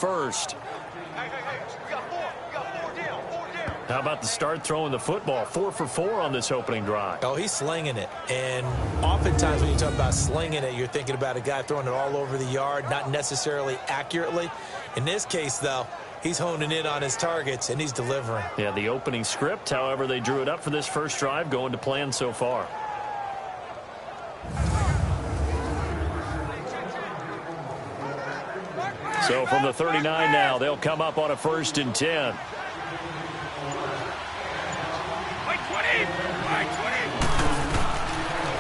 first. How about the start throwing the football? 4 for 4 on this opening drive. Oh, he's slinging it. And oftentimes when you talk about slinging it, you're thinking about a guy throwing it all over the yard, not necessarily accurately. In this case, though, he's honing in on his targets, and he's delivering. Yeah, the opening script, however they drew it up for this first drive, going to plan so far. So from the 39 now, they'll come up on a 1st and 10.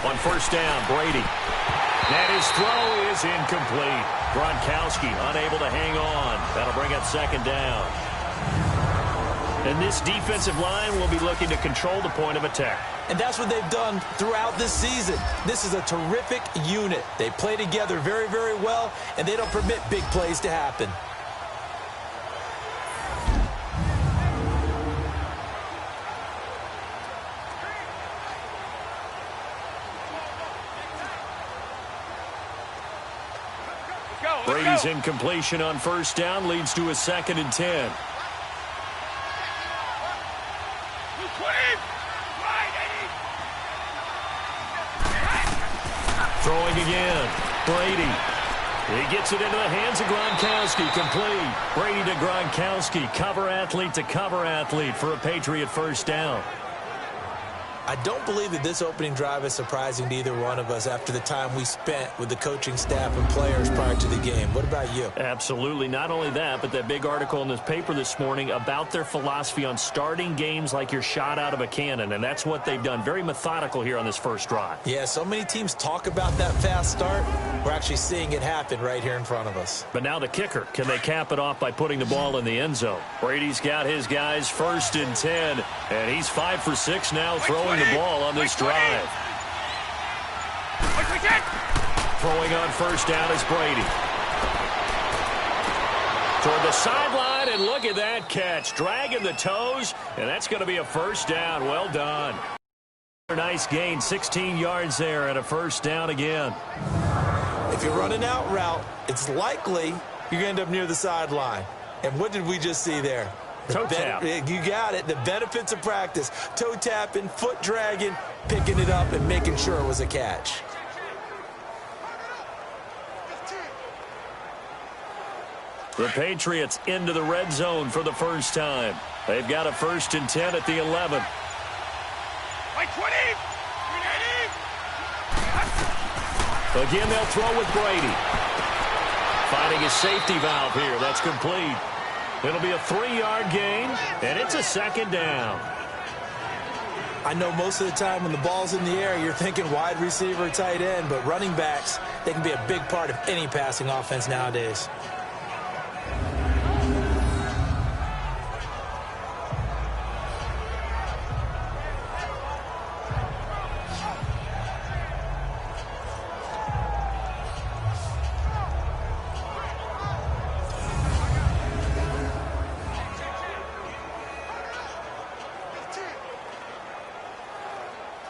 On 1st down, Brady. And his throw is incomplete. Gronkowski unable to hang on. That'll bring up 2nd down. And this defensive line will be looking to control the point of attack. And that's what they've done throughout this season. This is a terrific unit. They play together very, very well, and they don't permit big plays to happen. Brady's incompletion on 1st down leads to a 2nd and 10. Throwing again. Brady. He gets it into the hands of Gronkowski. Complete. Brady to Gronkowski. Cover athlete to cover athlete for a Patriot 1st down. I don't believe that this opening drive is surprising to either one of us after the time we spent with the coaching staff and players prior to the game. What about you? Absolutely. Not only that, but that big article in this paper this morning about their philosophy on starting games like you're shot out of a cannon, and that's what they've done. Very methodical here on this first drive. Yeah, so many teams talk about that fast start. We're actually seeing it happen right here in front of us. But now the kicker. Can they cap it off by putting the ball in the end zone? Brady's got his guys 1st and 10, and he's 5 for 6 now throwing the ball on this drive. Throwing on 1st down is Brady. Toward the sideline, and look at that catch. Dragging the toes, and that's going to be a 1st down. Well done. Nice gain, 16 yards there, and a 1st down again. If you're running out route, it's likely you're going to end up near the sideline. And what did we just see there? Toe tap. You got it. The benefits of practice. Toe tapping, foot dragging, picking it up, and making sure it was a catch. The Patriots into the red zone for the first time. They've got a 1st and 10 at the 11. Again, they'll throw with Brady. Finding his safety valve here. That's complete. It'll be a 3-yard gain, and it's a 2nd down. I know most of the time when the ball's in the air, you're thinking wide receiver, tight end, but running backs, they can be a big part of any passing offense nowadays.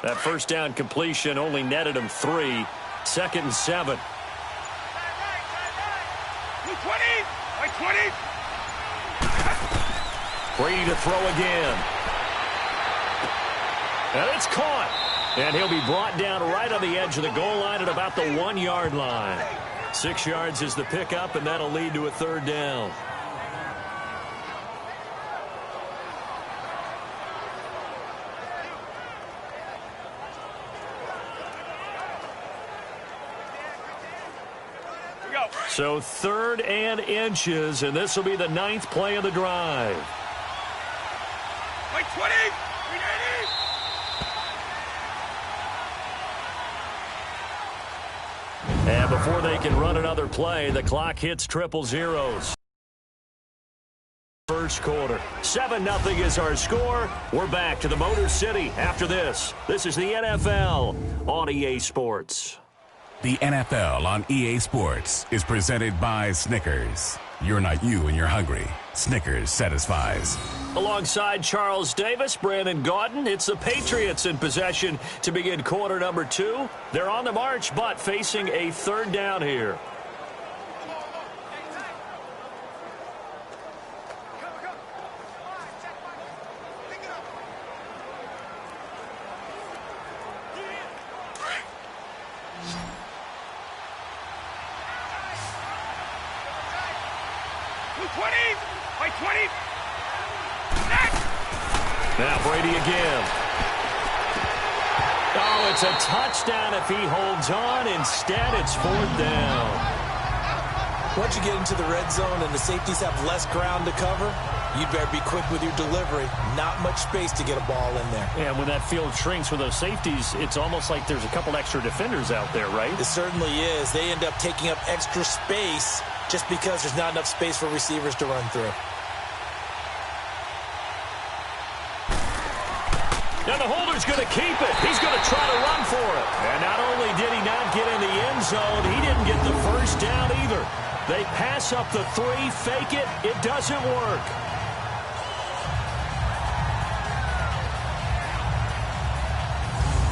That 1st down completion only netted him 3. 2nd and 7. Brady to throw again. And it's caught. And he'll be brought down right on the edge of the goal line at about the 1-yard line. 6 yards is the pickup, and that'll lead to a 3rd down. So 3rd and inches, and this will be the 9th play of the drive. Like 20! And before they can run another play, the clock hits triple zeros. First quarter. 7-0 is our score. We're back to the Motor City after this. This is the NFL on EA Sports. The NFL on EA Sports is presented by Snickers. You're not you and you're hungry. Snickers satisfies. Alongside Charles Davis, Brandon Gaudin, it's the Patriots in possession to begin quarter number 2. They're on the march, but facing a 3rd down here. Now Brady again. Oh, it's a touchdown if he holds on. Instead, it's 4th down. Once you get into the red zone and the safeties have less ground to cover, you'd better be quick with your delivery. Not much space to get a ball in there. Yeah, when that field shrinks with those safeties, it's almost like there's a couple extra defenders out there, right? It certainly is. They end up taking up extra space just because there's not enough space for receivers to run through. Now the holder's going to keep it. He's going to try to run for it. And not only did he not get in the end zone, he didn't get the first down either. They pass up the 3, fake it. It doesn't work.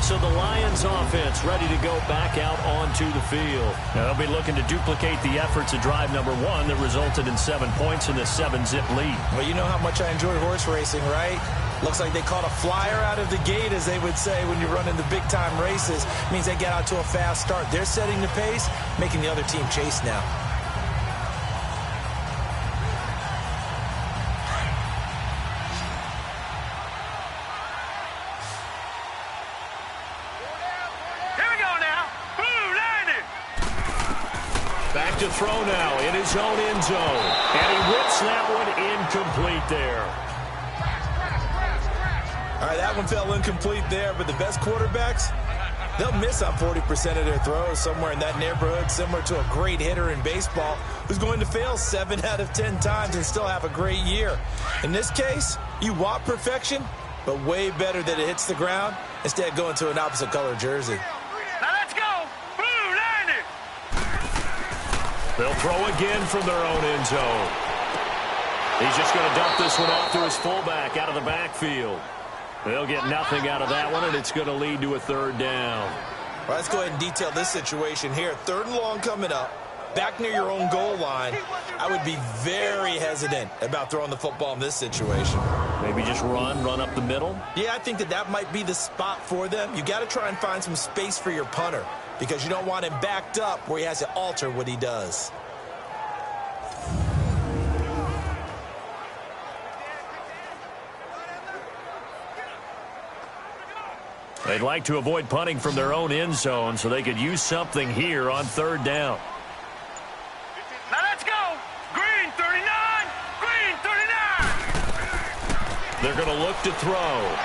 So the Lions offense ready to go back out onto the field. Now they'll be looking to duplicate the efforts of drive number 1 that resulted in 7 points in the 7-zip lead. Well, you know how much I enjoy horse racing, right? Looks like they caught a flyer out of the gate, as they would say when you run in the big-time races. Means they get out to a fast start. They're setting the pace, making the other team chase now. Back to throw now in his own end zone. And he whips that one incomplete there. All right, that one fell incomplete there, but the best quarterbacks, they'll miss on 40% of their throws, somewhere in that neighborhood, similar to a great hitter in baseball who's going to fail 7 out of 10 times and still have a great year. In this case, you want perfection, but way better that it hits the ground instead of going to an opposite color jersey. They'll throw again from their own end zone. He's just going to dump this one off to his fullback out of the backfield. They'll get nothing out of that one, and it's going to lead to a 3rd down. All right, let's go ahead and detail this situation here. 3rd and long coming up, back near your own goal line. I would be very hesitant about throwing the football in this situation. Maybe just run up the middle? Yeah, I think that might be the spot for them. You got to try and find some space for your punter, because you don't want him backed up where he has to alter what he does. They'd like to avoid punting from their own end zone so they could use something here on 3rd down. Now let's go. Green 39. Green 39. They're going to look to throw.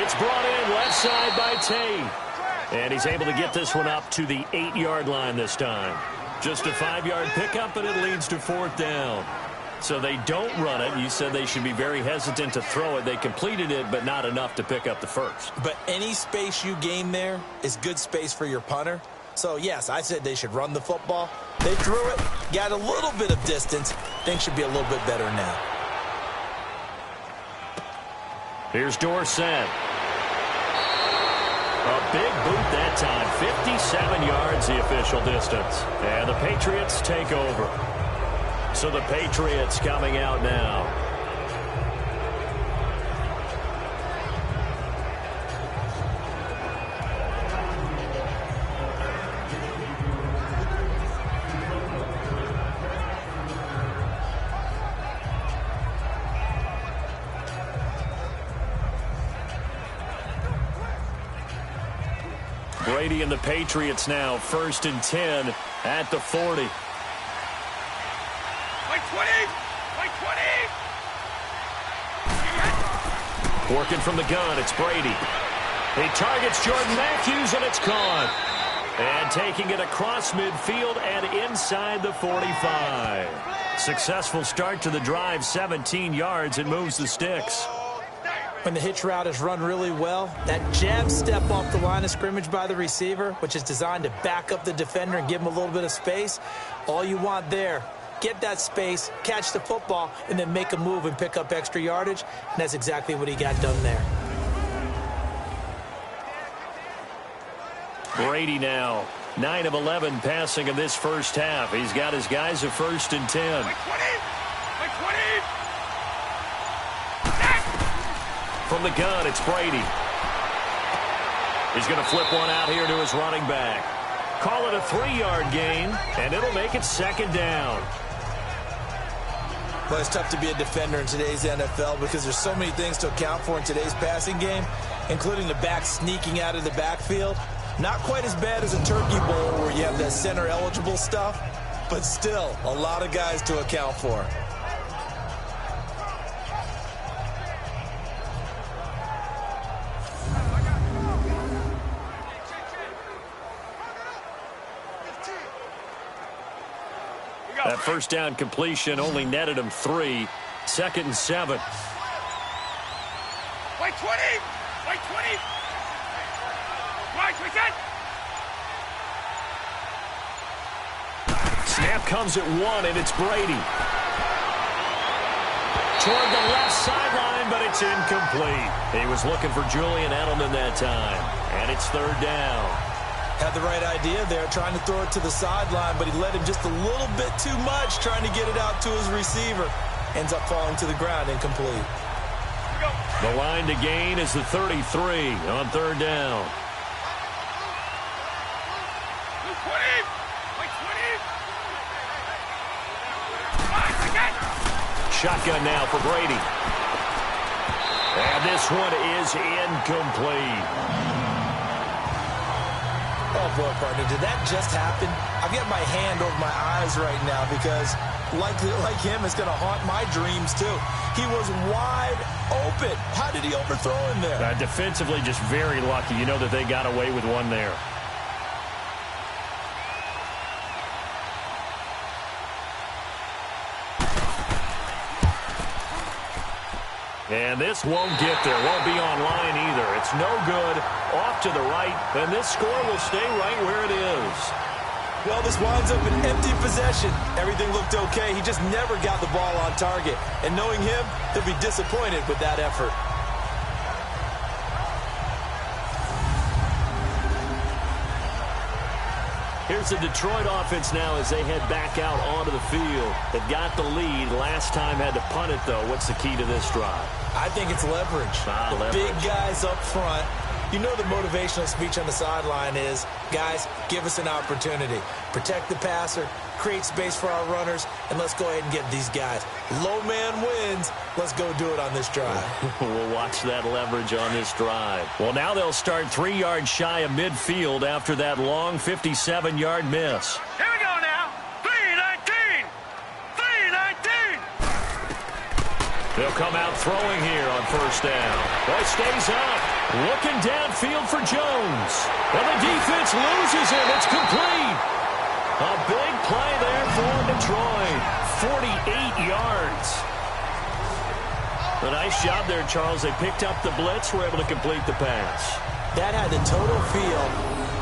It's brought in left side by Tate. And he's able to get this one up to the 8-yard line this time. Just a 5-yard pickup, and it leads to 4th down. So they don't run it. You said they should be very hesitant to throw it. They completed it, but not enough to pick up the first. But any space you gain there is good space for your punter. So, yes, I said they should run the football. They threw it, got a little bit of distance. Things should be a little bit better now. Here's Dorsett. A big boot that time. 57 yards the official distance. And the Patriots take over. So the Patriots coming out now. Brady and the Patriots now 1st and 10 at the 40. Working from the gun, it's Brady. He targets Jordan Matthews, and it's caught. And taking it across midfield and inside the 45. Successful start to the drive, 17 yards, and moves the sticks. When the hitch route is run really well, that jab step off the line of scrimmage by the receiver, which is designed to back up the defender and give him a little bit of space, all you want there, get that space, catch the football, and then make a move and pick up extra yardage, and that's exactly what he got done there. Brady now, 9 of 11 passing in this first half. He's got his guys at 1st and 10. From the gun, it's Brady. He's going to flip one out here to his running back. Call it a 3-yard gain, and it'll make it 2nd down. Well, it's tough to be a defender in today's NFL because there's so many things to account for in today's passing game, including the back sneaking out of the backfield. Not quite as bad as a turkey bowl where you have that center-eligible stuff, but still a lot of guys to account for. That first down completion only netted him 3. 2nd and 7. Wait 20! Wait 20! Right, we can! Snap comes at 1, and it's Brady. Toward the left sideline, but it's incomplete. He was looking for Julian Edelman that time, and it's 3rd down. Had the right idea there, trying to throw it to the sideline, but he let him just a little bit too much, trying to get it out to his receiver. Ends up falling to the ground, incomplete. The line to gain is the 33 on 3rd down. Shotgun now for Brady. And this one is incomplete. Oh, boy, partner, did that just happen? I've got my hand over my eyes right now because, like him, it's going to haunt my dreams, too. He was wide open. How did he overthrow him there? Defensively, just very lucky. You know that they got away with one there. And this won't get there. Won't be online either. It's no good. Off to the right. And this score will stay right where it is. Well, this winds up an empty possession. Everything looked okay. He just never got the ball on target. And knowing him, he'll be disappointed with that effort. Here's the Detroit offense now as they head back out onto the field. They've got the lead. Last time had to punt it, though. What's the key to this drive? I think it's leverage. The big guys up front. You know the motivational speech on the sideline is, guys, give us an opportunity. Protect the passer, create space for our runners, and let's go ahead and get these guys. Low man wins. Let's go do it on this drive. We'll watch that leverage on this drive. Well, now they'll start 3 yards shy of midfield after that long 57-yard miss. Here we go now. 3-19. 3-19. They'll come out throwing here on 1st down. Boy, stays up. Looking downfield for Jones. And the defense loses him. It's complete. A big play there for Detroit. 48 yards. A nice job there, Charles. They picked up the blitz, were able to complete the pass. That had the total feel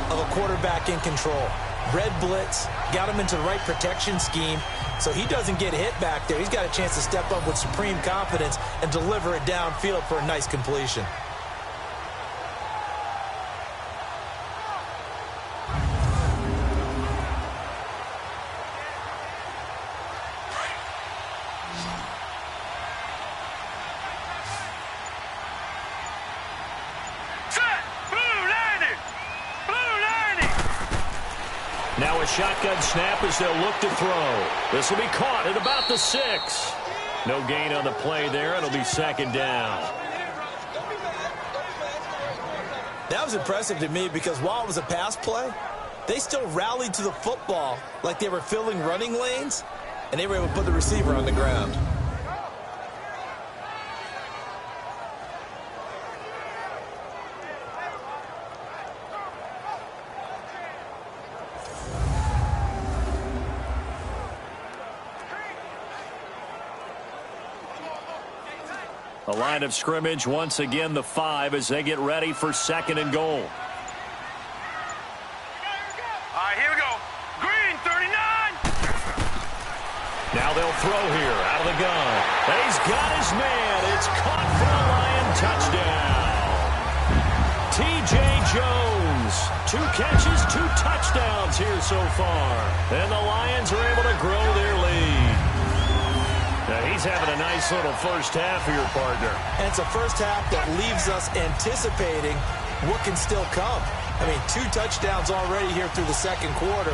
of a quarterback in control. Red blitz, got him into the right protection scheme, so he doesn't get hit back there. He's got a chance to step up with supreme confidence and deliver it downfield for a nice completion. Now a shotgun snap as they'll look to throw. This will be caught at about the 6. No gain on the play there. It'll be 2nd down. That was impressive to me because while it was a pass play, they still rallied to the football like they were filling running lanes, and they were able to put the receiver on the ground. A line of scrimmage, once again the 5 as they get ready for 2nd and goal. All right, here we go. Green, 39. Now they'll throw here out of the gun. And he's got his man. It's caught for a Lion touchdown. T.J. Jones. 2 catches, 2 touchdowns here so far. And the Lions are able to grow their lead. Now he's having a nice little first half here, partner. And it's a first half that leaves us anticipating what can still come. I mean, 2 touchdowns already here through the 2nd quarter.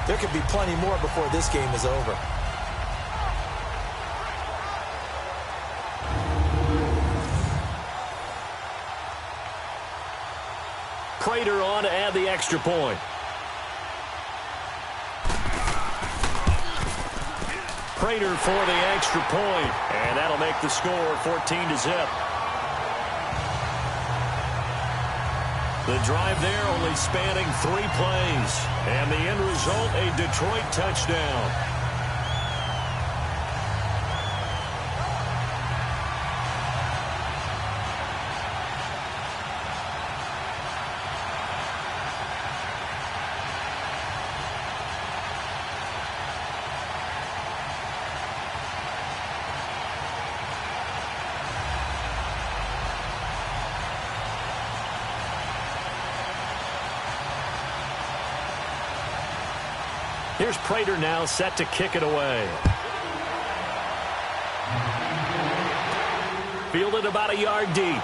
There could be plenty more before this game is over. Prater on to add the extra point. Prater for the extra point, and that'll make the score 14-0. The drive there only spanning 3 plays, and the end result, a Detroit touchdown. Here's Prater now set to kick it away. Fielded about a yard deep.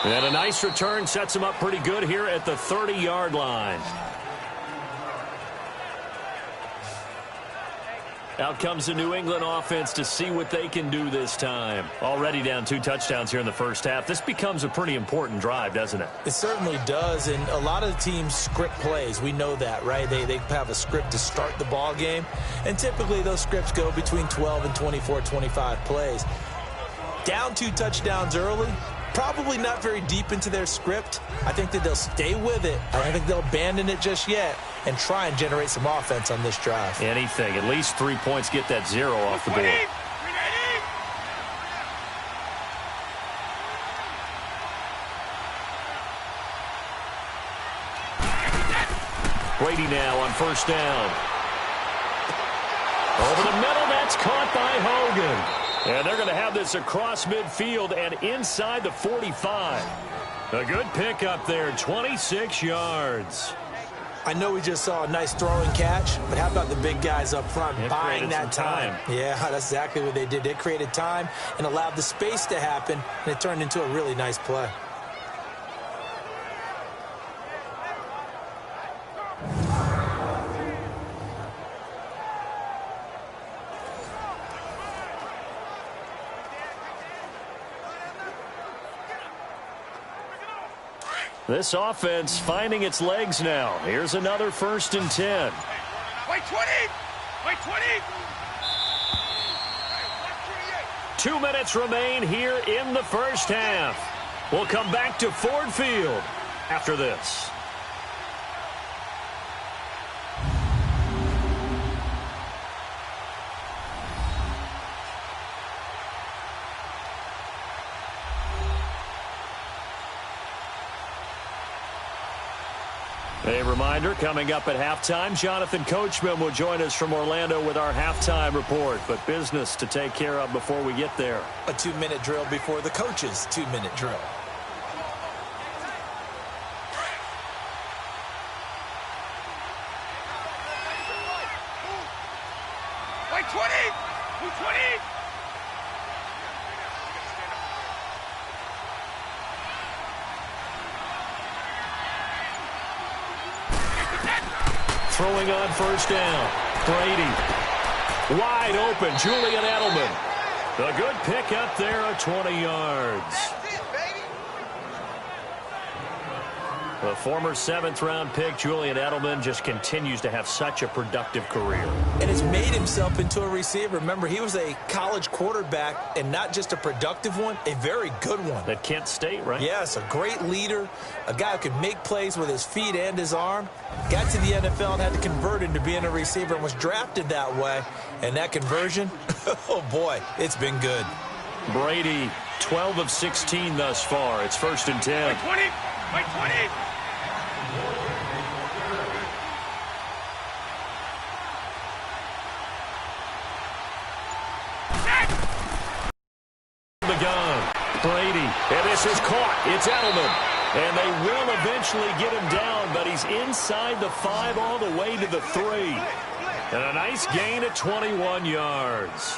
And a nice return sets him up pretty good here at the 30-yard line. Out comes the New England offense to see what they can do this time. Already down 2 touchdowns here in the first half. This becomes a pretty important drive, doesn't it? It certainly does, and a lot of the teams script plays. We know that, right? They have a script to start the ball game, and typically those scripts go between 12 and 24, 25 plays. Down 2 touchdowns early, probably not very deep into their script. I think that they'll stay with it. I don't think they'll abandon it just yet and try and generate some offense on this drive. Anything. At least 3 points, get that 0 off the board. Brady now on first down. Over the middle, that's caught by Hogan. And they're going to have this across midfield and inside the 45. A good pickup there, 26 yards. I know we just saw a nice throwing catch, but how about the big guys up front buying that time? Yeah, that's exactly what they did. They created time and allowed the space to happen, and it turned into a really nice play. This offense finding its legs now. Here's another 1st and 10. Wait 20! Wait 20! 2 minutes remain here in the first half. We'll come back to Ford Field after this. A reminder, coming up at halftime, Jonathan Coachman will join us from Orlando with our halftime report. But business to take care of before we get there. A 2-minute drill before the coach's 2-minute drill. Wait 20! Wait 20! Throwing on first down. Brady. Wide open. Julian Edelman. A good pick up there at 20 yards. The former 7th-round pick, Julian Edelman, just continues to have such a productive career. And has made himself into a receiver. Remember, he was a college quarterback, and not just a productive one, a very good one. At Kent State, right? Yes, a great leader, a guy who could make plays with his feet and his arm. Got to the NFL and had to convert into being a receiver and was drafted that way. And that conversion, oh boy, it's been good. Brady, 12 of 16 thus far. It's 1st and 10. Wait 20! Wait 20! The gun. Brady. And this is caught. It's Edelman. And they will eventually get him down, but he's inside the 5 all the way to the 3. And a nice gain at 21 yards.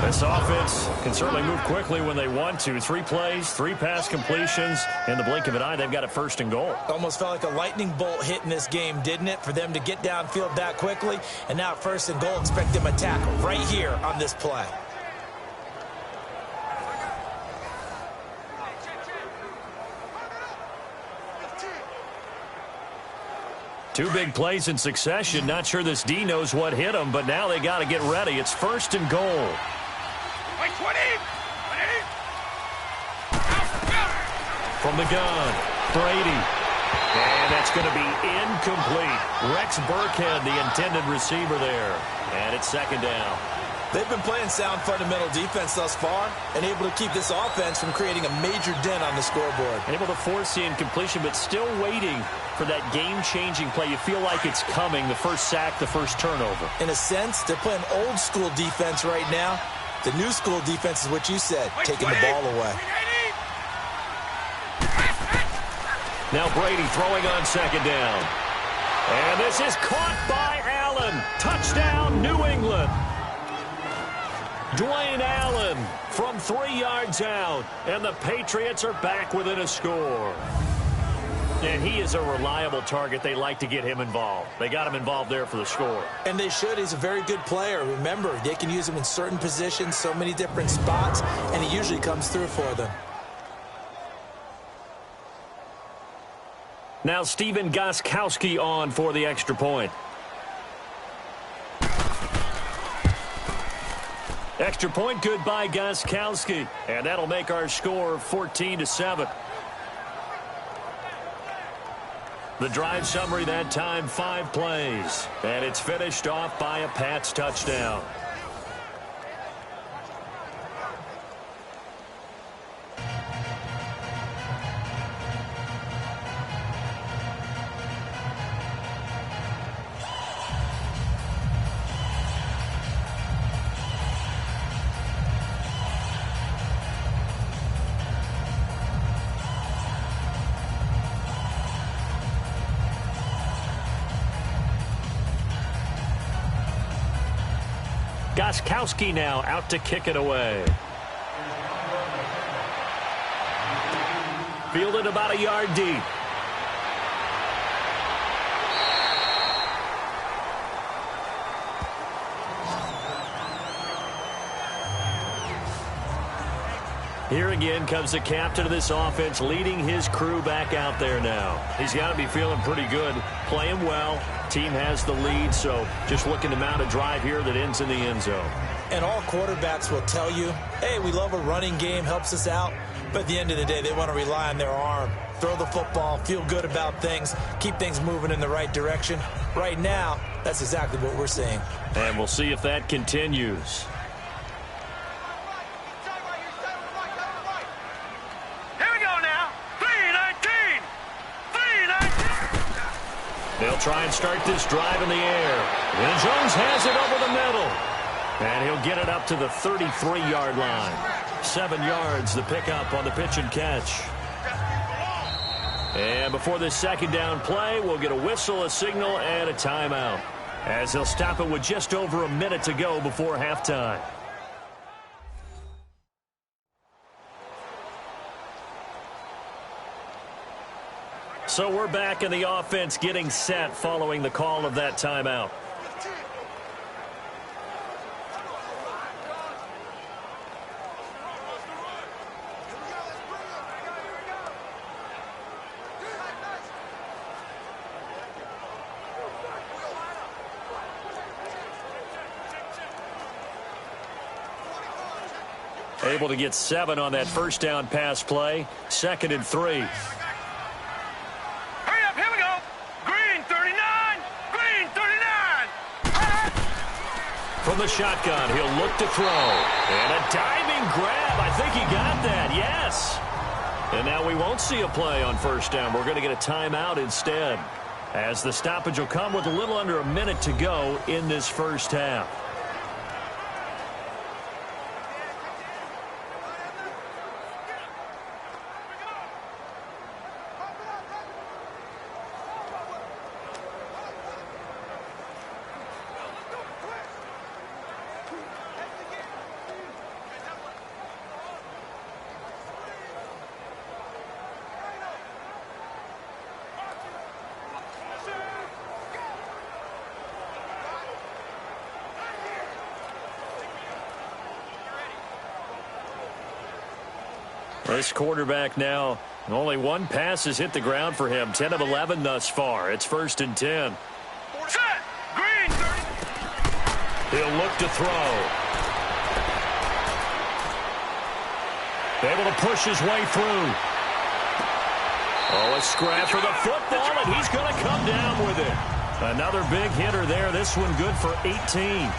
This offense can certainly move quickly when they want to. 3 plays, 3 pass completions. In the blink of an eye, they've got a 1st and goal. Almost felt like a lightning bolt hit in this game, didn't it? For them to get downfield that quickly. And now 1st and goal, expect them to tackle right here on this play. Two big plays in succession. Not sure this D knows what hit him, but now they got to get ready. It's 1st and goal. Wait, 20! From the gun, Brady. And that's going to be incomplete. Rex Burkhead, the intended receiver there. And it's 2nd down. They've been playing sound fundamental defense thus far and able to keep this offense from creating a major dent on the scoreboard. Able to force the incompletion, but still waiting for that game-changing play. You feel like it's coming, the first sack, the first turnover. In a sense, they're playing old-school defense right now. The new school defense is what you said, taking the ball away. Now Brady throwing on 2nd down. And this is caught by Allen. Touchdown, New England. Dwayne Allen from 3 yards out. And the Patriots are back within a score. And he is a reliable target. They like to get him involved. They got him involved there for the score. And they should. He's a very good player. Remember, they can use him in certain positions, so many different spots, and he usually comes through for them. Now Stephen Gostkowski on for the extra point. Extra point good by Gostkowski. And that'll make our score 14-7. The drive summary that time, 5 plays. And it's finished off by a Pats touchdown. Gostkowski now out to kick it away. Fielded about a yard deep. Here again comes the captain of this offense, leading his crew back out there now. He's got to be feeling pretty good, playing well. Team has the lead, so just looking to mount a drive here that ends in the end zone. And all quarterbacks will tell you, hey, we love a running game, helps us out. But at the end of the day, they want to rely on their arm. Throw the football, feel good about things, keep things moving in the right direction. Right now, that's exactly what we're seeing. And we'll see if that continues. They'll try and start this drive in the air. And Jones has it over the middle. And he'll get it up to the 33-yard line. 7 yards, the pickup on the pitch and catch. And before this 2nd down play, we'll get a whistle, a signal, and a timeout. As they'll stop it with just over a minute to go before halftime. So we're back in the offense getting set following the call of that timeout. Able to get 7 on that first down pass play. 2nd and 3. From the shotgun, he'll look to throw. And a diving grab. I think he got that, yes. And now we won't see a play on first down. We're going to get a timeout instead, as the stoppage will come with a little under a minute to go in this first half. This quarterback now Only one pass has hit the ground for him. 10 of 11 thus far. It's 1st and 10. Set. Green. He'll look to throw. Able to push his way through. Oh, a scrap for the football, and he's going to come down with it. Another big hitter there. This one good for 18.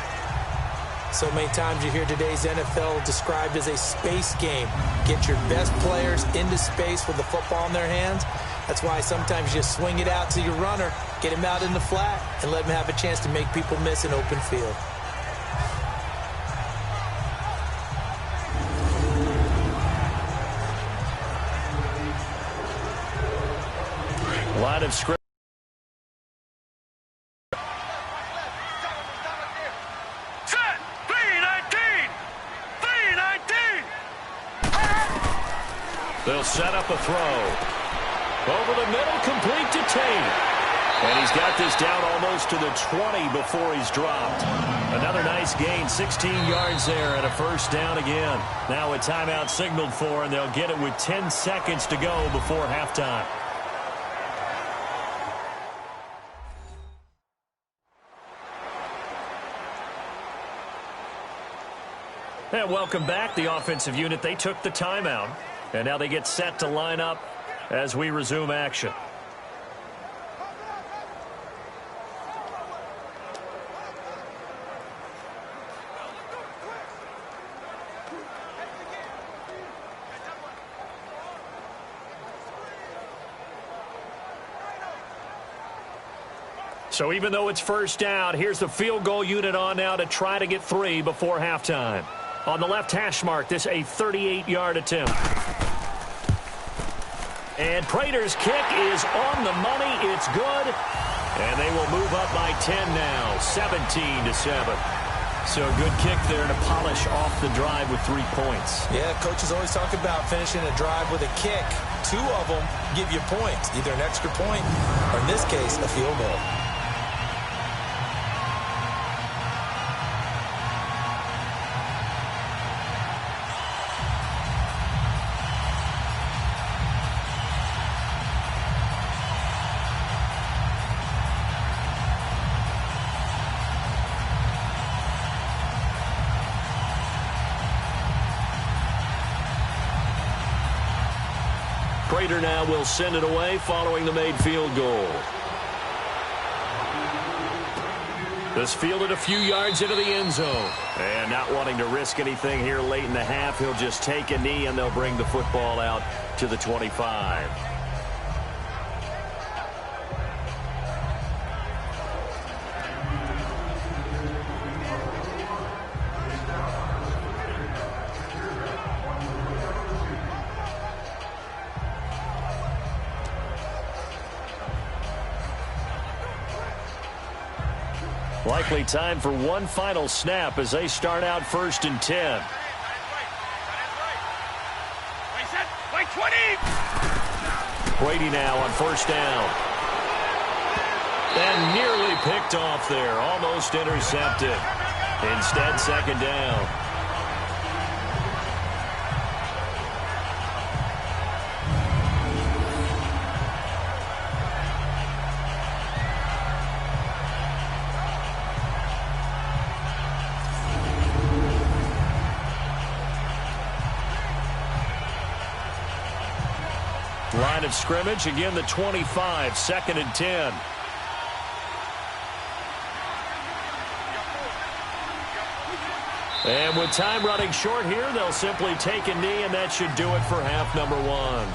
So many times you hear today's NFL described as a space game. Get your best players into space with the football in their hands. That's why sometimes you just swing it out to your runner, get him out in the flat, and let him have a chance to make people miss an open field. Line of scrimmage. They'll set up a throw. Over the middle, complete to Tate. And he's got this down almost to the 20 before he's dropped. Another nice gain, 16 yards there and a 1st down again. Now a timeout signaled for, and they'll get it with 10 seconds to go before halftime. And welcome back. The offensive unit, they took the timeout. And now they get set to line up as we resume action. So even though it's 1st down, here's the field goal unit on now to try to get 3 before halftime. On the left hash mark, this a 38-yard attempt. And Prater's kick is on the money. It's good. And they will move up by 10 now, 17-7. So a good kick there to polish off the drive with 3 points. Yeah, coaches always talk about finishing a drive with a kick. 2 of them give you points, either an extra point or, in this case, a field goal. Prater now will send it away following the made field goal. This fielded a few yards into the end zone. And not wanting to risk anything here late in the half, he'll just take a knee and they'll bring the football out to the 25. Likely time for one final snap as they start out 1st and 10. Like 20. Brady now on 1st down. And nearly picked off there. Almost intercepted. Instead, 2nd down. Line of scrimmage, again the 25, 2nd and 10. And with time running short here, they'll simply take a knee, and that should do it for half number 1.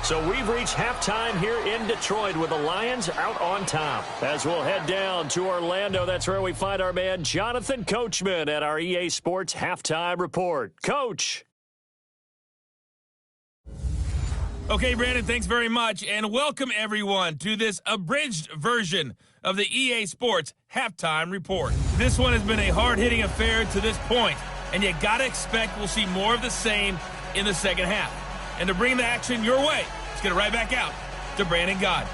So we've reached halftime here in Detroit with the Lions out on top. As we'll head down to Orlando, that's where we find our man Jonathan Coachman at our EA Sports Halftime Report. Coach. Okay, Brandon, thanks very much, and welcome everyone to this abridged version of the EA Sports Halftime Report. This one has been a hard-hitting affair to this point, and you gotta expect we'll see more of the same in the second half. And to bring the action your way, let's get it right back out to Brandon God.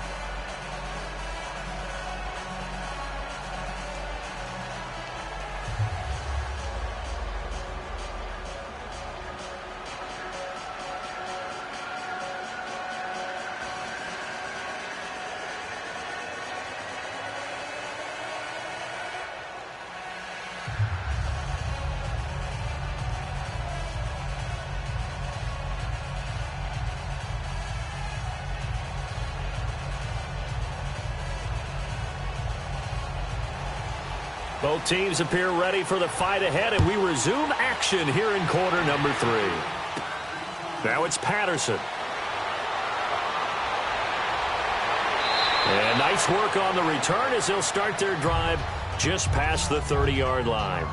Both teams appear ready for the fight ahead, and we resume action here in quarter number 3. Now it's Patterson. And nice work on the return as they'll start their drive just past the 30-yard line.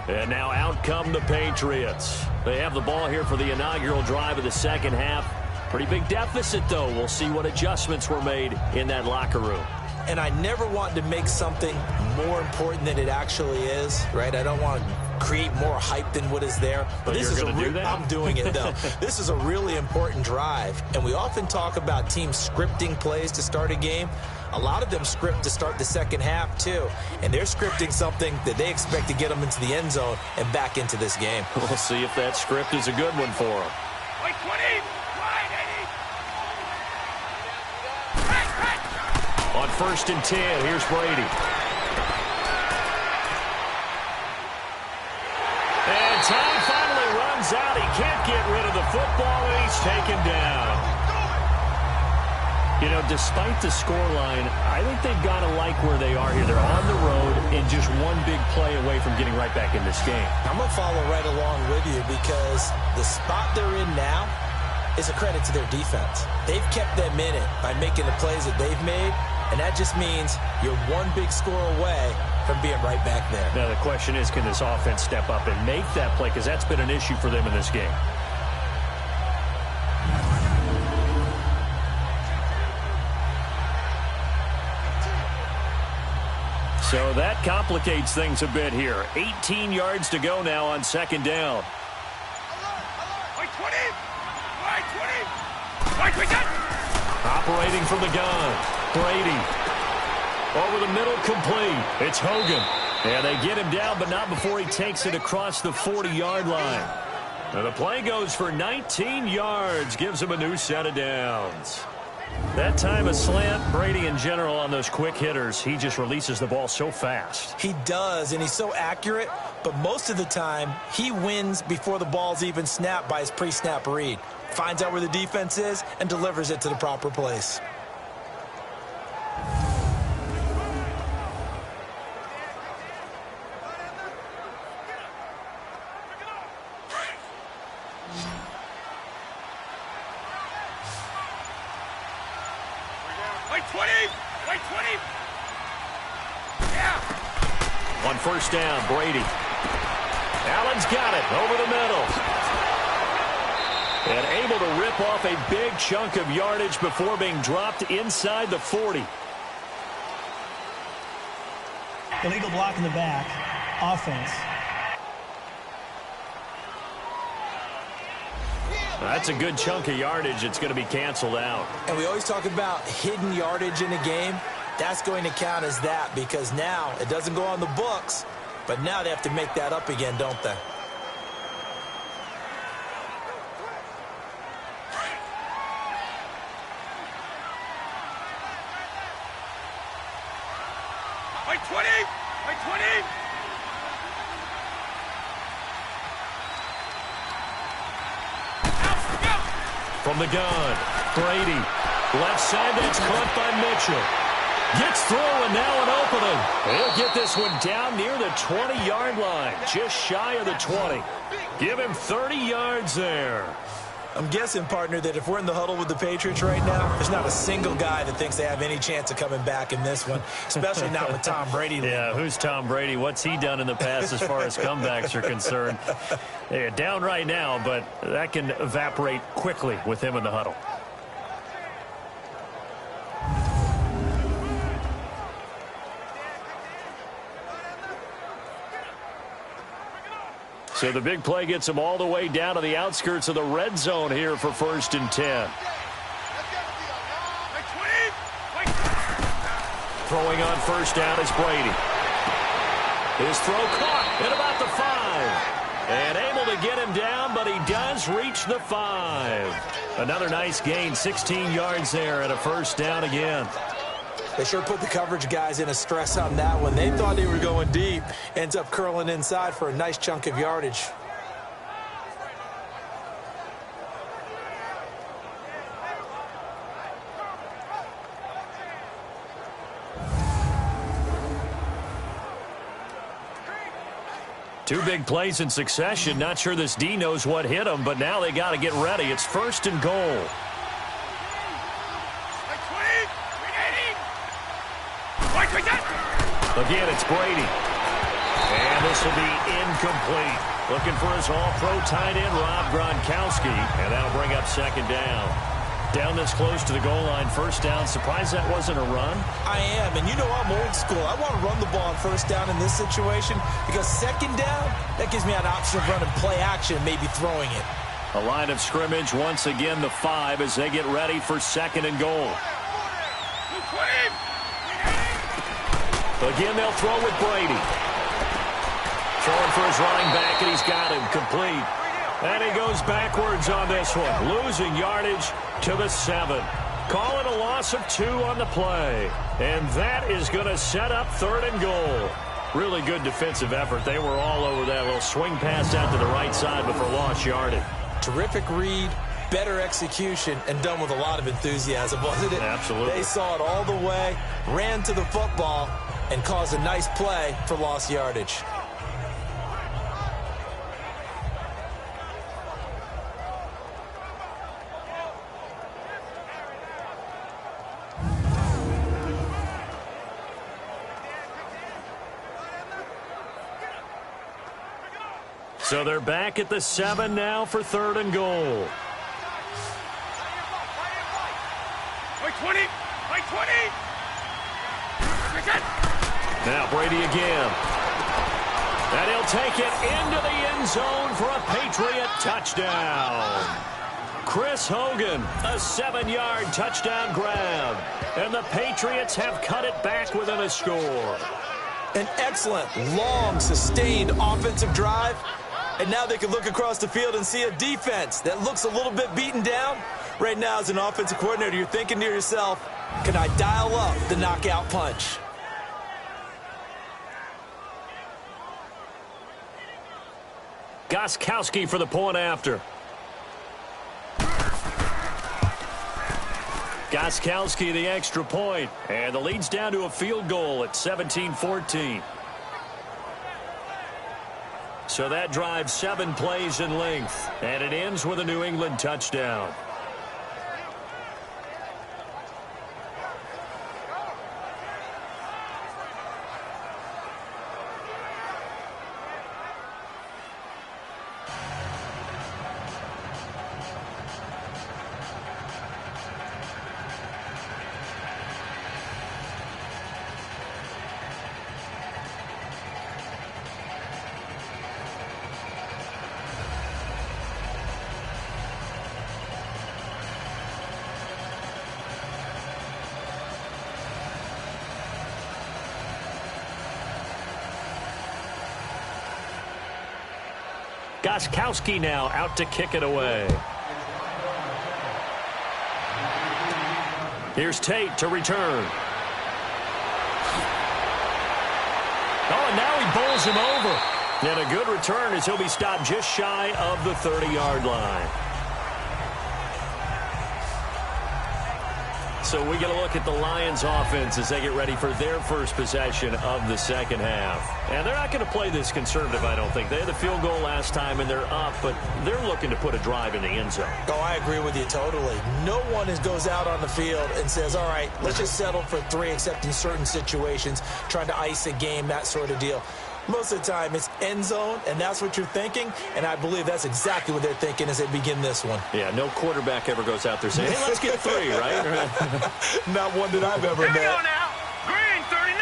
And now out come the Patriots. They have the ball here for the inaugural drive of the second half. Pretty big deficit, though. We'll see what adjustments were made in that locker room. And I never want to make something more important than it actually is, right? I don't want to create more hype than what is there. But this is I'm doing it, though. This is a really important drive. And we often talk about teams scripting plays to start a game. A lot of them script to start the second half, too. And they're scripting something that they expect to get them into the end zone and back into this game. We'll see if that script is a good one for them. Like 20, wide 80. On 1st and 10, here's Brady. And time finally runs out. He can't get rid of the football, and he's taken down. You know, despite the scoreline, I think they've got to like where they are here. They're on the road and just one big play away from getting right back in this game. I'm going to follow right along with you because the spot they're in now is a credit to their defense. They've kept them in it by making the plays that they've made, and that just means you're one big score away from being right back there. Now, the question is, can this offense step up and make that play? Because that's been an issue for them in this game. So that complicates things a bit here. 18 yards to go now on 2nd down. Like 20, wide 20, like we got. Operating from the gun, Brady. Over the middle, complete. It's Hogan. And they get him down, but not before he takes it across the 40-yard line. Now the play goes for 19 yards, gives him a new set of downs. That time a slant. Brady in general on those quick hitters, he just releases the ball so fast. He does, and he's so accurate, but most of the time he wins before the ball's even snapped by his pre-snap read. Finds out where the defense is and delivers it to the proper place. Like 20, like 20. Yeah. On 1st down, Brady. Allen's got it over the middle. And able to rip off a big chunk of yardage before being dropped inside the 40. Illegal block in the back. Offense. That's a good chunk of yardage. It's going to be canceled out. And we always talk about hidden yardage in a game. That's going to count as that because now it doesn't go on the books, but now they have to make that up again, don't they? Like 20, like 20. From the gun, Brady. Left side, that's caught by Mitchell. Gets through, and now an opening. He'll get this one down near the 20-yard line, just shy of the 20. Give him 30 yards there. I'm guessing, partner, that if we're in the huddle with the Patriots right now, there's not a single guy that thinks they have any chance of coming back in this one, especially not with Tom Brady. Yeah, who's Tom Brady? What's he done in the past as far as comebacks are concerned? They're down right now, but that can evaporate quickly with him in the huddle. So the big play gets him all the way down to the outskirts of the red zone here for 1st and 10. Throwing on 1st down is Brady. His throw caught at about the 5. And able to get him down, but he does reach the 5. Another nice gain, 16 yards there at a 1st down again. They sure put the coverage guys in a stress on that one. They thought they were going deep. Ends up curling inside for a nice chunk of yardage. Two big plays in succession. Not sure this D knows what hit him, but now they got to get ready. It's 1st and goal. Again, it's Brady. And this will be incomplete. Looking for his all-pro tight end, Rob Gronkowski. And that'll bring up 2nd down. Down this close to the goal line, 1st down. Surprised that wasn't a run? I am, and you know I'm old school. I want to run the ball on 1st down in this situation because 2nd down, that gives me an option of running play action, maybe throwing it. A line of scrimmage, once again the 5 as they get ready for 2nd and goal. Again, they'll throw with Brady. Throwing for his running back, and he's got him complete. And he goes backwards on this one, losing yardage to the 7. Call it a loss of 2 on the play. And that is going to set up 3rd and goal. Really good defensive effort. They were all over that little swing pass out to the right side, but for lost yardage. Terrific read, better execution, and done with a lot of enthusiasm, wasn't it? Absolutely. They saw it all the way, ran to the football, and caused a nice play for lost yardage. So they're back at the 7 now for 3rd and goal. By 20! By 20! Now Brady again. And he'll take it into the end zone for a Patriot touchdown. Chris Hogan, a 7-yard touchdown grab. And the Patriots have cut it back within a score. An excellent, long, sustained offensive drive. And now they can look across the field and see a defense that looks a little bit beaten down. Right now, as an offensive coordinator, you're thinking to yourself, can I dial up the knockout punch? Gostkowski for the point after. Gostkowski the extra point. And the lead's down to a field goal at 17-14. So that drives 7 plays in length. And it ends with a New England touchdown. Gostkowski now out to kick it away. Here's Tate to return. Oh, and now he bowls him over. And a good return as he'll be stopped just shy of the 30-yard line. So we get a look at the Lions offense as they get ready for their first possession of the second half. And they're not going to play this conservative, I don't think. They had the field goal last time, and they're up, but they're looking to put a drive in the end zone. Oh, I agree with you totally. No one goes out on the field and says, all right, let's just settle for 3, except in certain situations, trying to ice a game, that sort of deal. Most of the time, it's end zone, and that's what you're thinking, and I believe that's exactly what they're thinking as they begin this one. Yeah, no quarterback ever goes out there saying, hey, let's get 3, right? Not one that I've ever met. Here we go now. Green 39.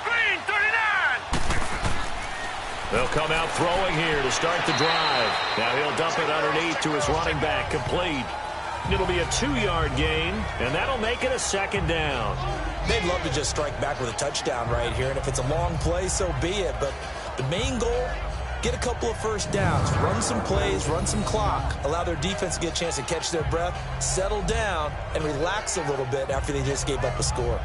Green 39. They'll come out throwing here to start the drive. Now he'll dump it underneath to his running back, complete. It'll be a 2-yard gain, and that'll make it a 2nd down. They'd love to just strike back with a touchdown right here, and if it's a long play, so be it. But the main goal, get a couple of first downs, run some plays, run some clock, allow their defense to get a chance to catch their breath, settle down, and relax a little bit after they just gave up a score.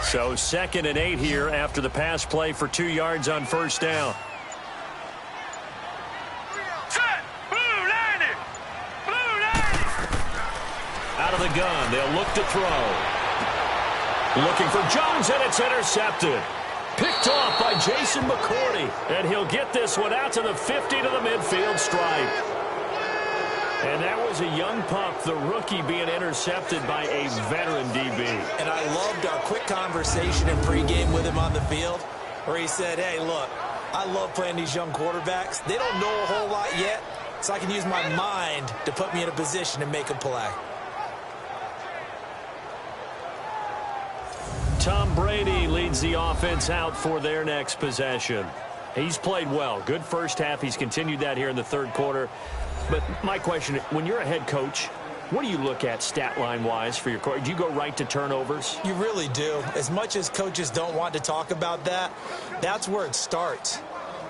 So 2nd and 8 here after the pass play for 2 yards on first down. Set. Blue landing. Out of the gun. They'll look to throw. Looking for Jones, and it's intercepted. Picked off by Jason McCourty. And he'll get this one out to the 50 to the midfield stripe. And that was a young pup, the rookie, being intercepted by a veteran DB. And I loved our quick conversation in pregame with him on the field where he said, hey, look, I love playing these young quarterbacks. They don't know a whole lot yet, so I can use my mind to put me in a position to make a play. Tom Brady leads the offense out for their next possession. He's played well. Good first half. He's continued that here in the third quarter. But my question, when you're a head coach, what do you look at stat line-wise for your coach? Do you go right to turnovers? You really do. As much as coaches don't want to talk about that, that's where it starts.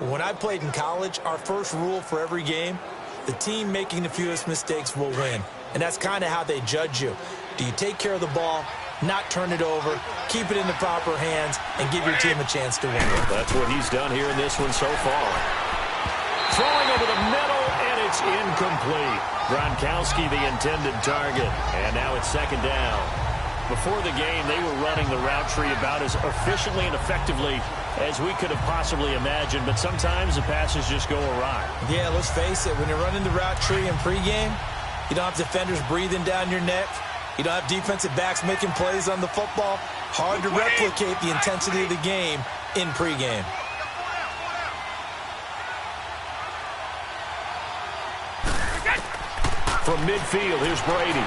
When I played in college, our first rule for every game, the team making the fewest mistakes will win. And that's kind of how they judge you. Do you take care of the ball, not turn it over, keep it in the proper hands, and give your team a chance to win? That's what he's done here in this one so far. Throwing over the middle, and it's incomplete. Gronkowski, the intended target. And now it's second down. Before the game, they were running the route tree about as efficiently and effectively as we could have possibly imagined, but sometimes the passes just go awry. Yeah, let's face it. When you're running the route tree in pregame, you don't have defenders breathing down your neck. You don't have defensive backs making plays on the football. Hard to replicate the intensity of the game in pregame. From midfield, here's Brady.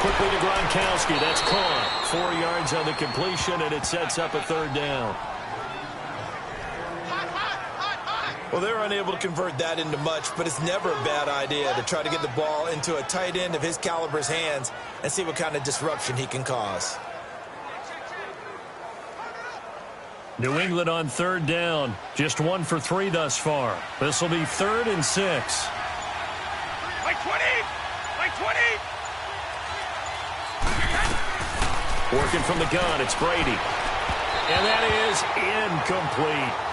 Quickly to Gronkowski. That's caught. 4 yards on the completion, and it sets up a third down. Well, they're unable to convert that into much, but it's never a bad idea to try to get the ball into a tight end of his caliber's hands and see what kind of disruption he can cause. New England on third down. Just 1 for 3 thus far. This will be 3rd and 6. Like 20! Like 20! Working from the gun, it's Brady. And that is incomplete.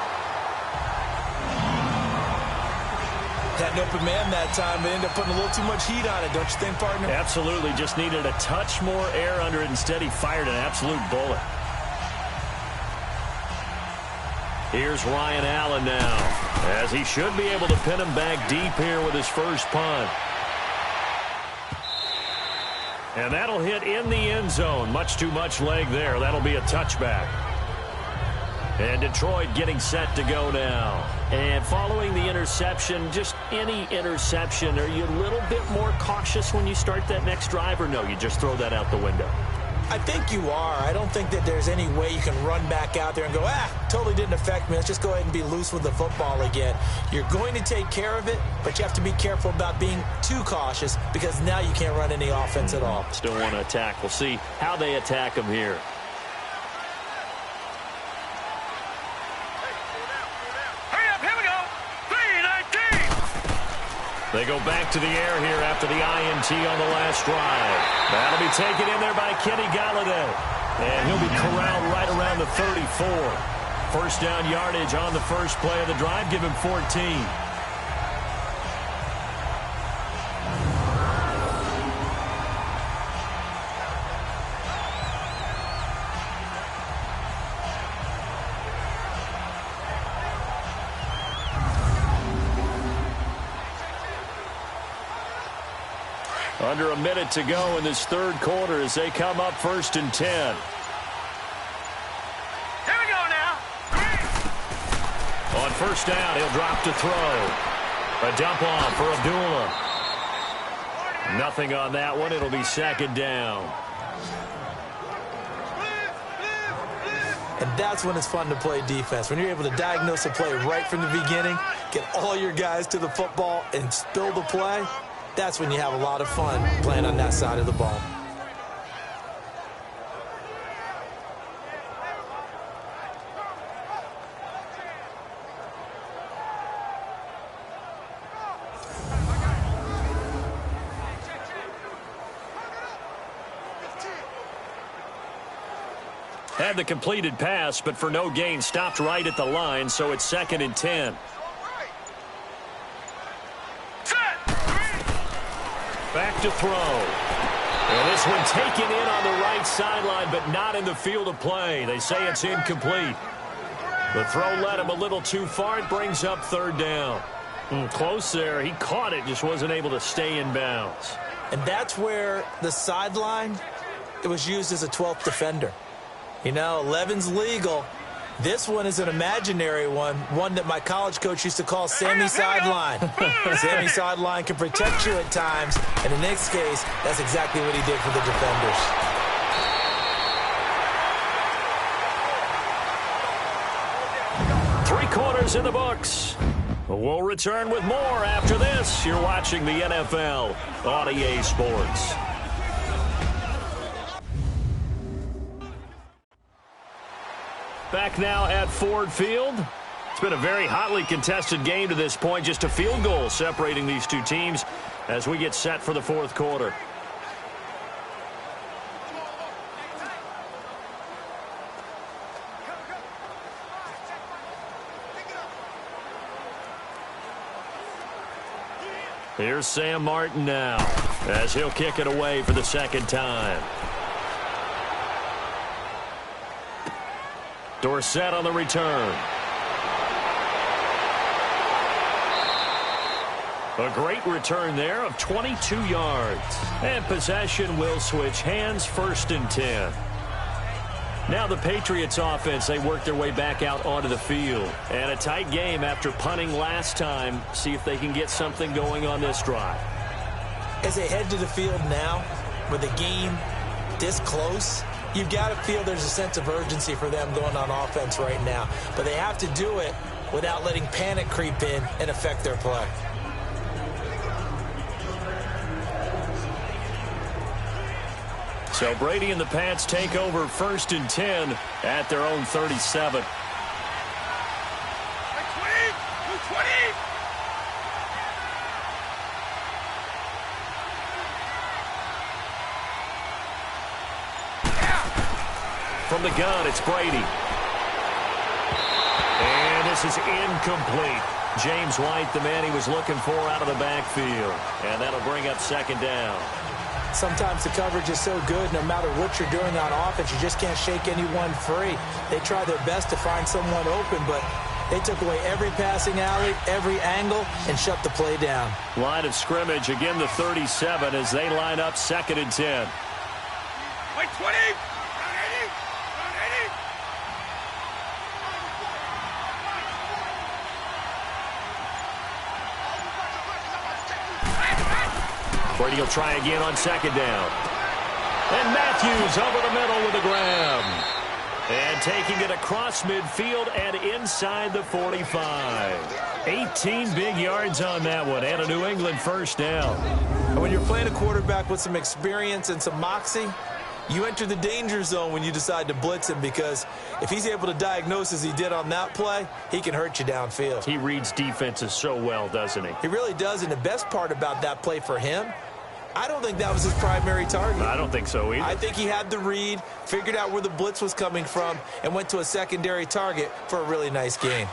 Had an open man that time, but ended up putting a little too much heat on it, don't you think, partner? Absolutely. Just needed a touch more air under it. Instead, he fired an absolute bullet. Here's Ryan Allen now, as he should be able to pin him back deep here with his first punt. And that'll hit in the end zone. Much too much leg there. That'll be a touchback. And Detroit getting set to go now. And following the interception, just any interception, are you a little bit more cautious when you start that next drive, or no, you just throw that out the window? I think you are. I don't think that there's any way you can run back out there and go, totally didn't affect me. Let's just go ahead and be loose with the football again. You're going to take care of it, but you have to be careful about being too cautious because now you can't run any offense at all. Still want to attack. We'll see how they attack him here. They go back to the air here after the INT on the last drive. That'll be taken in there by Kenny Galladay. And he'll be corralled right around the 34. First down yardage on the first play of the drive. Give him 14. Under a minute to go in this third quarter as they come up 1st and 10. Here we go now. On first down, he'll drop to throw. A dump off for Abdullah. Nothing on that one. It'll be second down. And that's when it's fun to play defense. When you're able to diagnose a play right from the beginning, get all your guys to the football, and spill the play, that's when you have a lot of fun playing on that side of the ball. Had the completed pass, but for no gain, stopped right at the line, so it's 2nd and 10. Back to throw. And this one taken in on the right sideline, but not in the field of play. They say it's incomplete. The throw led him a little too far. It brings up third down. Close there. He caught it, just wasn't able to stay in bounds. And that's where the sideline, it was used as a 12th defender. You know, 11's legal. This one is an imaginary one that my college coach used to call Sammy Sideline. Sammy Sideline can protect you at times, and in this case, that's exactly what he did for the defenders. Three quarters in the books. We'll return with more after this. You're watching the NFL on EA Sports. Back now at Ford Field. It's been a very hotly contested game to this point. Just a field goal separating these two teams as we get set for the fourth quarter. Here's Sam Martin now as he'll kick it away for the second time. Dorsett on the return. A great return there of 22 yards. And possession will switch hands, 1st and 10. Now the Patriots offense, they work their way back out onto the field. And a tight game after punting last time. See if they can get something going on this drive. As they head to the field now, with the game this close, you've got to feel there's a sense of urgency for them going on offense right now. But they have to do it without letting panic creep in and affect their play. So Brady and the Pats take over 1st and 10 at their own 37. 220! From the gun, it's Brady. And this is incomplete. James White, the man he was looking for out of the backfield. And that'll bring up 2nd down. Sometimes the coverage is so good, no matter what you're doing on offense, you just can't shake anyone free. They try their best to find someone open, but they took away every passing alley, every angle, and shut the play down. Line of scrimmage, again the 37 as they line up 2nd and 10. Wait, 20! Brady will try again on 2nd down. And Matthews over the middle with a grab. And taking it across midfield and inside the 45. 18 big yards on that one and a New England 1st down. And when you're playing a quarterback with some experience and some moxie, you enter the danger zone when you decide to blitz him, because if he's able to diagnose as he did on that play, he can hurt you downfield. He reads defenses so well, doesn't he? He really does, and the best part about that play for him, I don't think that was his primary target. I don't think so either. I think he had the read, figured out where the blitz was coming from, and went to a secondary target for a really nice gain.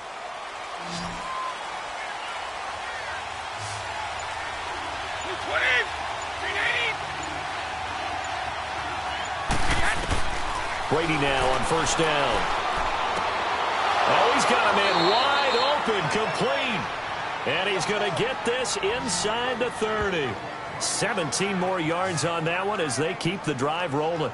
Brady now on 1st down. Oh, he's got a man wide open, complete. And he's going to get this inside the 30. 17 more yards on that one as they keep the drive rolling.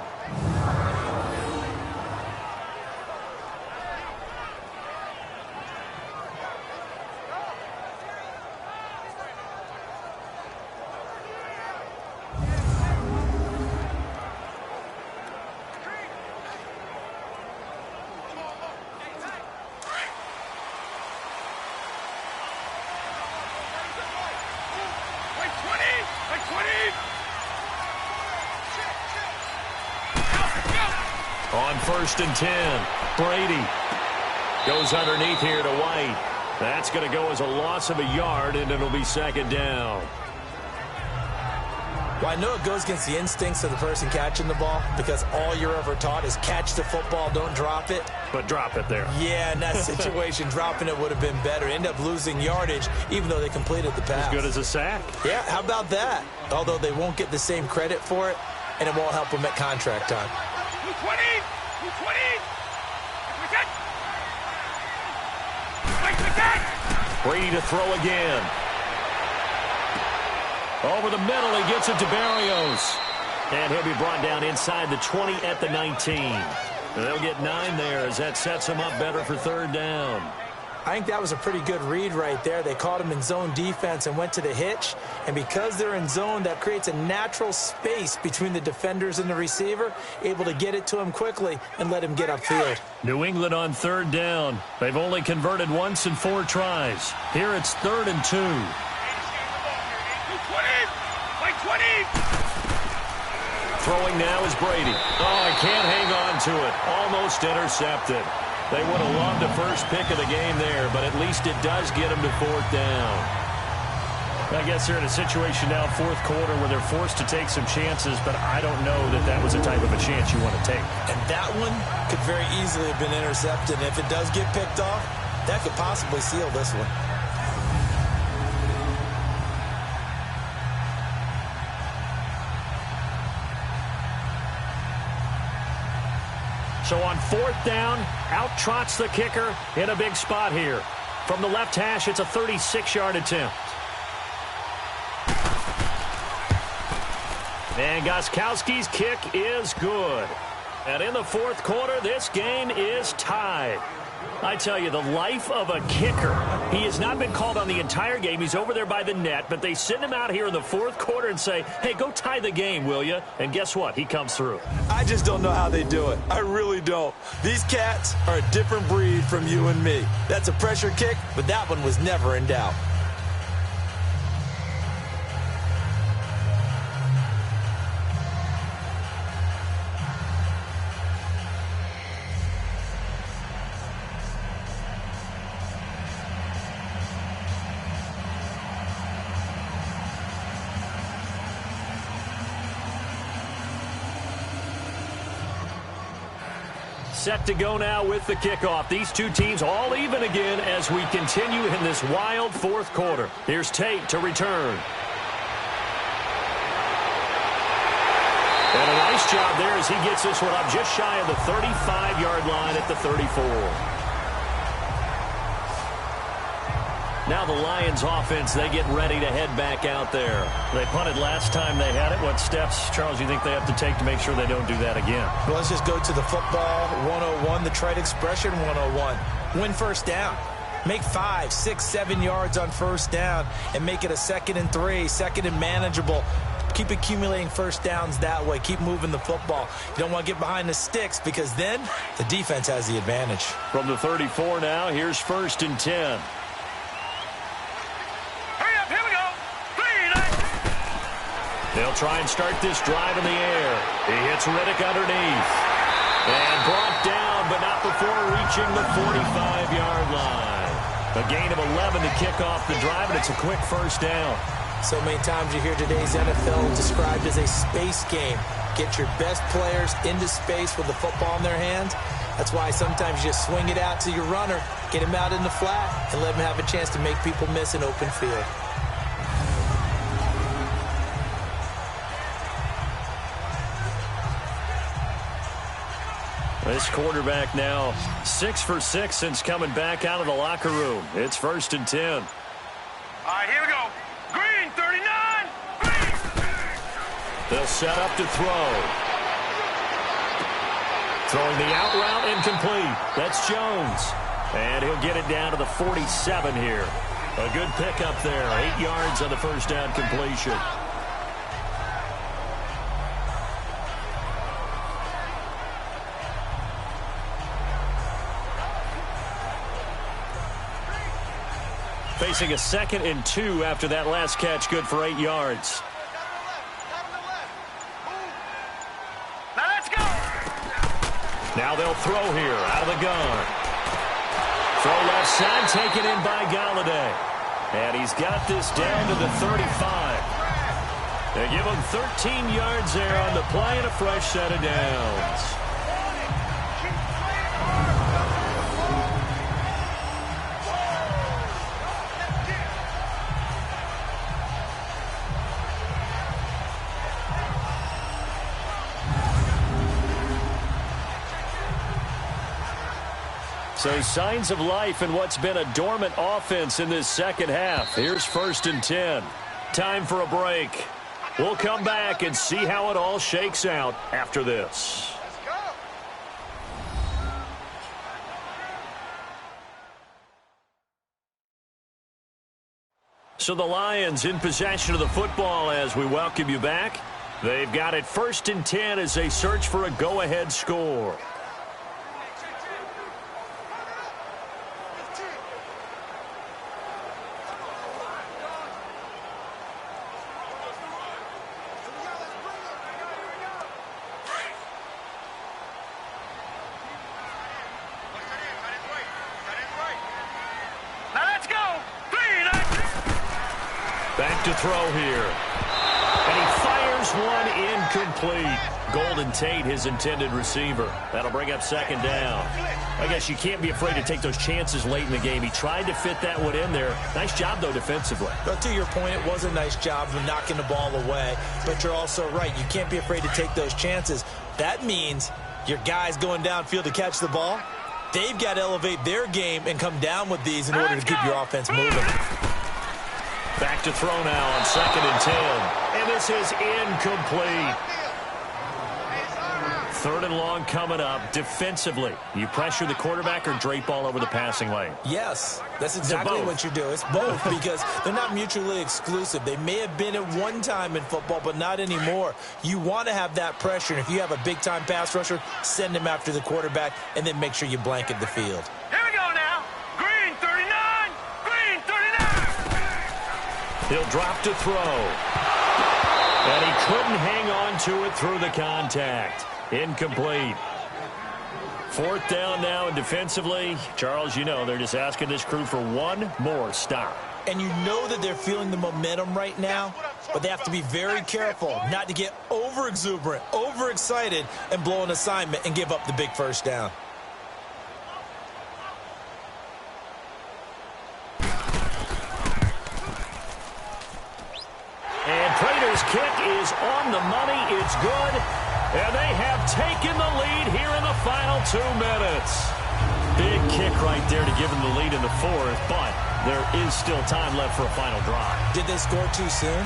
On 1st and 10, Brady goes underneath here to White. That's going to go as a loss of a yard, and it'll be 2nd down. Well, I know it goes against the instincts of the person catching the ball, because all you're ever taught is catch the football, don't drop it. But drop it there. Yeah, in that situation, dropping it would have been better. End up losing yardage, even though they completed the pass. As good as a sack. Yeah, how about that? Although they won't get the same credit for it, and it won't help him at contract time. 220! 220! Brady to throw again. Over the middle, he gets it to Barrios. And he'll be brought down inside the 20 at the 19. And they'll get 9 there as that sets him up better for third down. I think that was a pretty good read right there. They caught him in zone defense and went to the hitch. And because they're in zone, that creates a natural space between the defenders and the receiver, able to get it to him quickly and let him get upfield. New England on third down. They've only converted once in 4 tries. Here it's 3rd and 2. 20! 20! Throwing now is Brady. Oh, I can't hang on to it. Almost intercepted. They would have loved the first pick of the game there, but at least it does get them to 4th down. I guess they're in a situation now, 4th quarter, where they're forced to take some chances, but I don't know that that was the type of a chance you want to take. And that one could very easily have been intercepted. And if it does get picked off, that could possibly seal this one. So on 4th down, out trots the kicker in a big spot here. From the left hash, it's a 36-yard attempt. And Gostkowski's kick is good. And in the 4th quarter, this game is tied. I tell you, the life of a kicker. He has not been called on the entire game. He's over there by the net, but they send him out here in the 4th quarter and say, hey, go tie the game, will you? And guess what? He comes through. I just don't know how they do it. I really don't. These cats are a different breed from you and me. That's a pressure kick, but that one was never in doubt. Set to go now with the kickoff. These two teams all even again as we continue in this wild 4th quarter. Here's Tate to return. And a nice job there as he gets this one up just shy of the 35-yard line at the 34. Now the Lions offense, they get ready to head back out there. They punted last time they had it. What steps, Charles, you think they have to take to make sure they don't do that again? Well, let's just go to the football 101, the trite expression 101. Win first down. Make 5, 6, 7 yards on first down and make it a 2nd and 3, 2nd and manageable. Keep accumulating first downs that way. Keep moving the football. You don't want to get behind the sticks because then the defense has the advantage. From the 34 now, here's 1st and 10. They'll try and start this drive in the air. He hits Riddick underneath. And brought down, but not before reaching the 45-yard line. A gain of 11 to kick off the drive, and it's a quick first down. So many times you hear today's NFL described as a space game. Get your best players into space with the football in their hands. That's why sometimes you just swing it out to your runner, get him out in the flat, and let him have a chance to make people miss an open field. This quarterback now 6 for 6 since coming back out of the locker room. It's 1st and 10. All right, here we go. Green, 39. Green. They'll set up to throw. Throwing the out route incomplete. That's Jones. And he'll get it down to the 47 here. A good pickup there. 8 yards on the first down completion. Facing a 2nd and 2 after that last catch, good for 8 yards. Now let's go. Now they'll throw here out of the gun. Throw left side, taken in by Galladay. And he's got this down to the 35. They give him 13 yards there on the play and a fresh set of downs. So signs of life in what's been a dormant offense in this second half. Here's 1st and 10. Time for a break. We'll come back and see how it all shakes out after this. So the Lions in possession of the football as we welcome you back. They've got it 1st and 10 as they search for a go-ahead score. Back to throw here. And he fires one incomplete. Golden Tate, his intended receiver. That'll bring up 2nd down. I guess you can't be afraid to take those chances late in the game. He tried to fit that one in there. Nice job, though, defensively. But to your point, it was a nice job of knocking the ball away. But you're also right. You can't be afraid to take those chances. That means your guys going downfield to catch the ball, they've got to elevate their game and come down with these in order to keep your offense moving. Back to throw now on 2nd and 10. And this is incomplete. 3rd and long coming up. Defensively, you pressure the quarterback or drape all over the passing lane? Yes, that's exactly what you do. It's both because they're not mutually exclusive. They may have been at one time in football, but not anymore. You want to have that pressure, and if you have a big-time pass rusher, send him after the quarterback, and then make sure you blanket the field. Here we go now. Green 39. Green 39. He'll drop to throw. And he couldn't hang on to it through the contact. Incomplete. 4th down now, and defensively, Charles, you know, they're just asking this crew for one more stop. And you know that they're feeling the momentum right now, but they have to be very careful not to get over-exuberant, over-excited, and blow an assignment and give up the big 1st down. And Prater's kick is on the money. It's good. And they have taken the lead here in the final 2 minutes. Big kick right there to give them the lead in the 4th, but there is still time left for a final drive. Did they score too soon?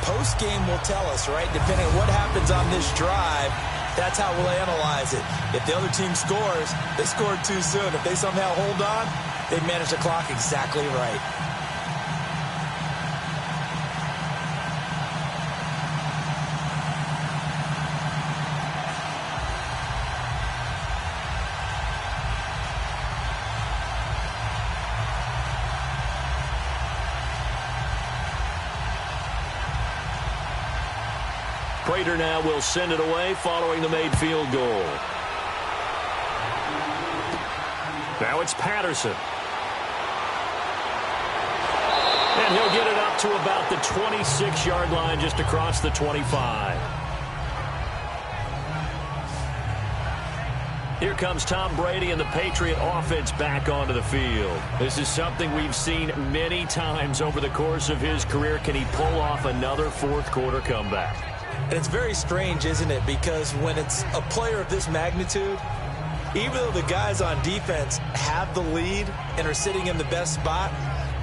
Post-game will tell us, right? Depending on what happens on this drive, that's how we'll analyze it. If the other team scores, they scored too soon. If they somehow hold on, they manage the clock exactly right. Prater now will send it away following the made field goal. Now it's Patterson. And he'll get it up to about the 26-yard line, just across the 25. Here comes Tom Brady and the Patriot offense back onto the field. This is something we've seen many times over the course of his career. Can he pull off another 4th quarter comeback? And it's very strange, isn't it? Because when it's a player of this magnitude, even though the guys on defense have the lead and are sitting in the best spot,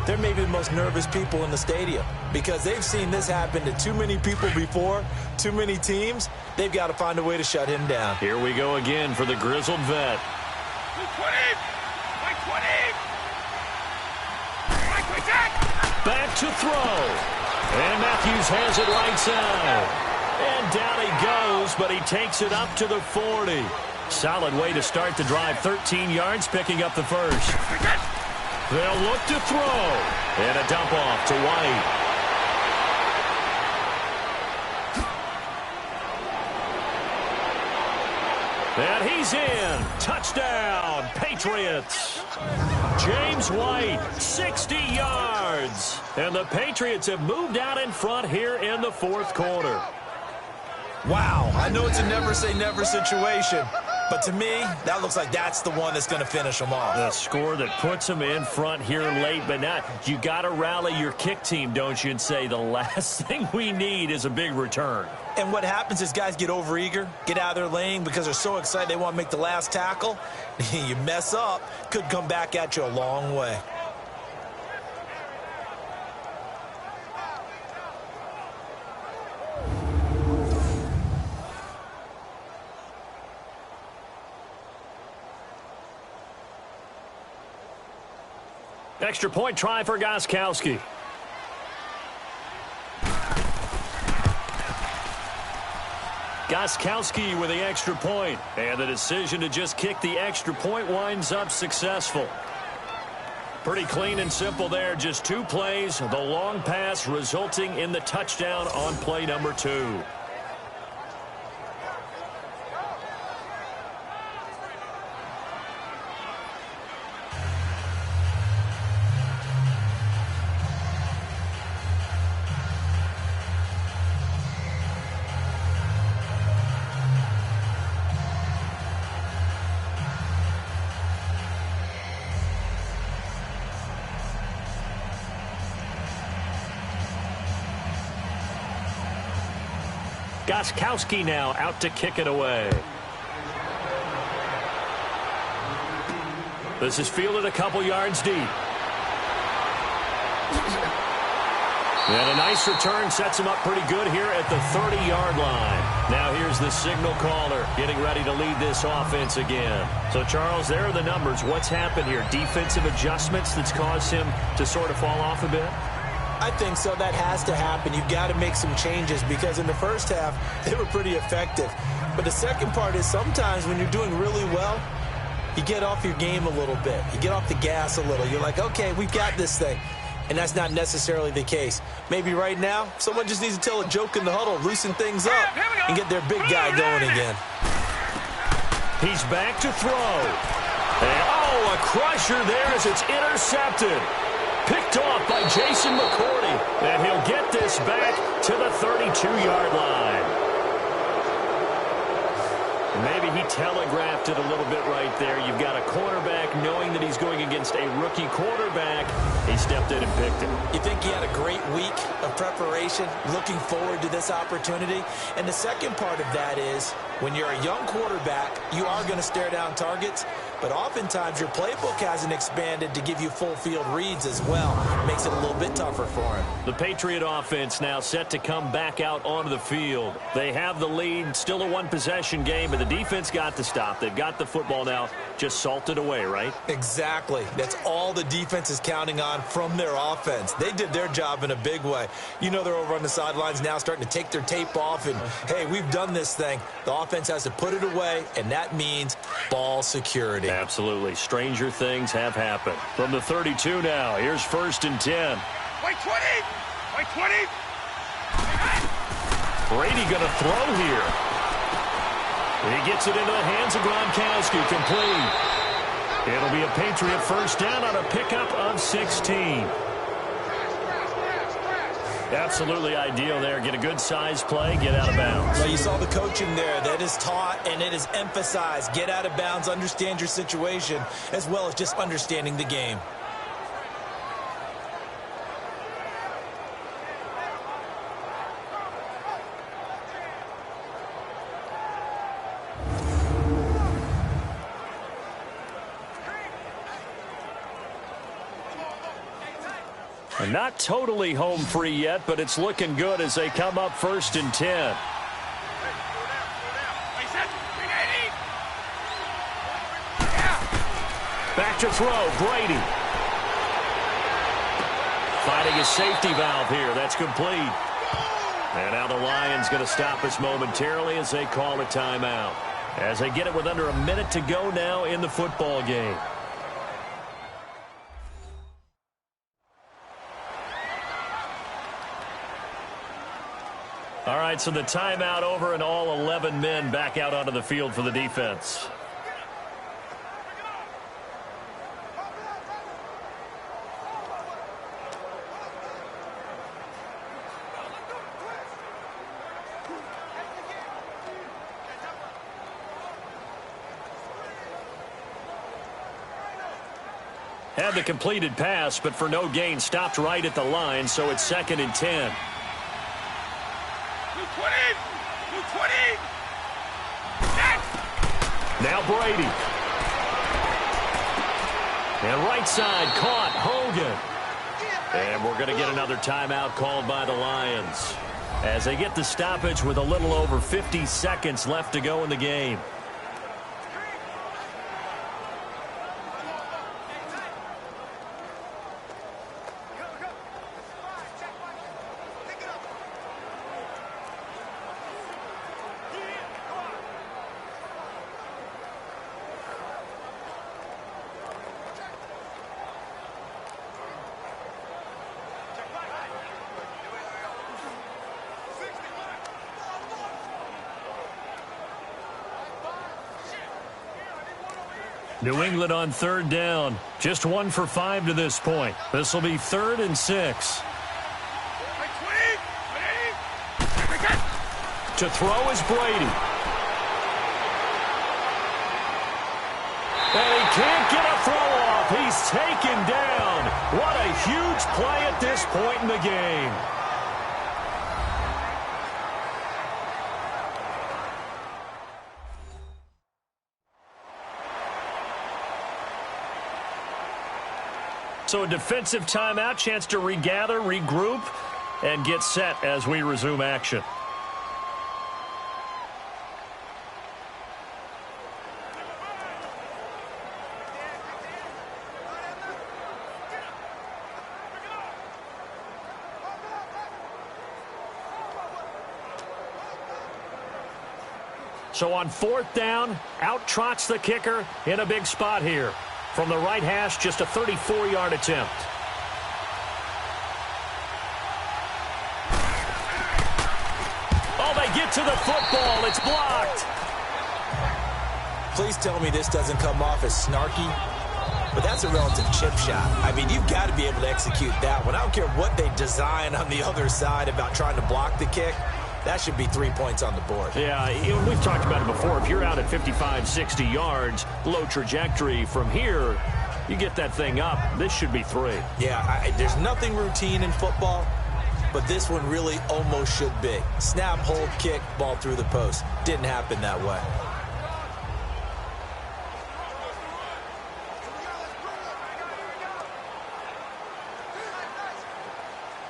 they're maybe the most nervous people in the stadium because they've seen this happen to too many people before, too many teams. They've got to find a way to shut him down. Here we go again for the grizzled vet. 20. Back to throw. And Matthews has it right side. And down he goes, but he takes it up to the 40. Solid way to start the drive. 13 yards, picking up the 1st. They'll look to throw. And a dump off to White. And he's in. Touchdown, Patriots. James White, 60 yards. And the Patriots have moved out in front here in the 4th quarter. Wow, I know it's a never-say-never situation, But to me, that looks like that's the one that's going to finish them off. The score that puts them in front here late, but now you got to rally your kick team, don't you, and say the last thing we need is a big return. And what happens is guys get overeager, get out of their lane because they're so excited they want to make the last tackle. You mess up, could come back at you a long way. Extra point try for Gostkowski. Gostkowski with the extra point. And the decision to just kick the extra point winds up successful. Pretty clean and simple there. Just 2 plays. The long pass resulting in the touchdown on play number 2. Gostkowski now out to kick it away. This is fielded a couple yards deep. And a nice return sets him up pretty good here at the 30-yard line. Now here's the signal caller getting ready to lead this offense again. So, Charles, there are the numbers. What's happened here? Defensive adjustments that's caused him to sort of fall off a bit? I think so. That has to happen. You've got to make some changes because in the first half, they were pretty effective. But the second part is sometimes when you're doing really well, you get off your game a little bit. You get off the gas a little. You're like, okay, we've got this thing. And that's not necessarily the case. Maybe right now, someone just needs to tell a joke in the huddle, loosen things up, and get their big guy going again. He's back to throw. And, oh, a crusher there as it's intercepted. Picked off by Jason McCourty. And he'll get this back to the 32-yard line. Maybe he telegraphed it a little bit right there. You've got a cornerback knowing that he's going against a rookie quarterback. He stepped in and picked him. You think he had a great week of preparation, looking forward to this opportunity? And the second part of that is when you're a young quarterback, you are going to stare down targets, but oftentimes your playbook hasn't expanded to give you full field reads as well. Makes it a little bit tougher for him. The Patriot offense now set to come back out onto the field. They have the lead, still a one-possession game, but the defense got the stop. They've got the football now, just salted away, right? Exactly. That's all the defense is counting on from their offense. They did their job in a big way. You know they're over on the sidelines now starting to take their tape off and, hey, we've done this thing. The offense has to put it away, and that means ball security. Absolutely. Stranger things have happened. From the 32 now, here's 1st and 10. Wait, 20! Wait, 20! Brady going to throw here. He gets it into the hands of Gronkowski, complete. It'll be a Patriot first down on a pickup of 16. Absolutely ideal there. Get a good size play, get out of bounds. Well, you saw the coaching there. That is taught and it is emphasized. Get out of bounds, understand your situation, as well as just understanding the game. And not totally home free yet, but it's looking good as they come up 1st and 10. Back to throw, Brady. Finding a safety valve here. That's complete. And now the Lions going to stop us momentarily as they call a timeout. As they get it with under a minute to go now in the football game. All right, so the timeout over and all 11 men back out onto the field for the defense. Had the completed pass, but for no gain, stopped right at the line, so it's 2nd and 10. 220! 220! Now Brady. And right side caught, Hogan. And we're going to get another timeout called by the Lions as they get the stoppage with a little over 50 seconds left to go in the game. New England on 3rd down. Just 1 for 5 to this point. This will be 3rd and 6. To throw is Brady. And he can't get a throw off. He's taken down. What a huge play at this point in the game. So a defensive timeout, chance to regather, regroup, and get set as we resume action. So on 4th down, out trots the kicker in a big spot here. From the right hash, just a 34-yard attempt. Oh, they get to the football. It's blocked. Please tell me this doesn't come off as snarky, but that's a relative chip shot. I mean, you've got to be able to execute that one. I don't care what they design on the other side about trying to block the kick. That should be 3 points on the board. Yeah, we've talked about it before. If you're out at 55, 60 yards, low trajectory from here, you get that thing up, this should be 3. Yeah, there's nothing routine in football, but this one really almost should be. Snap, hold, kick, ball through the post. Didn't happen that way.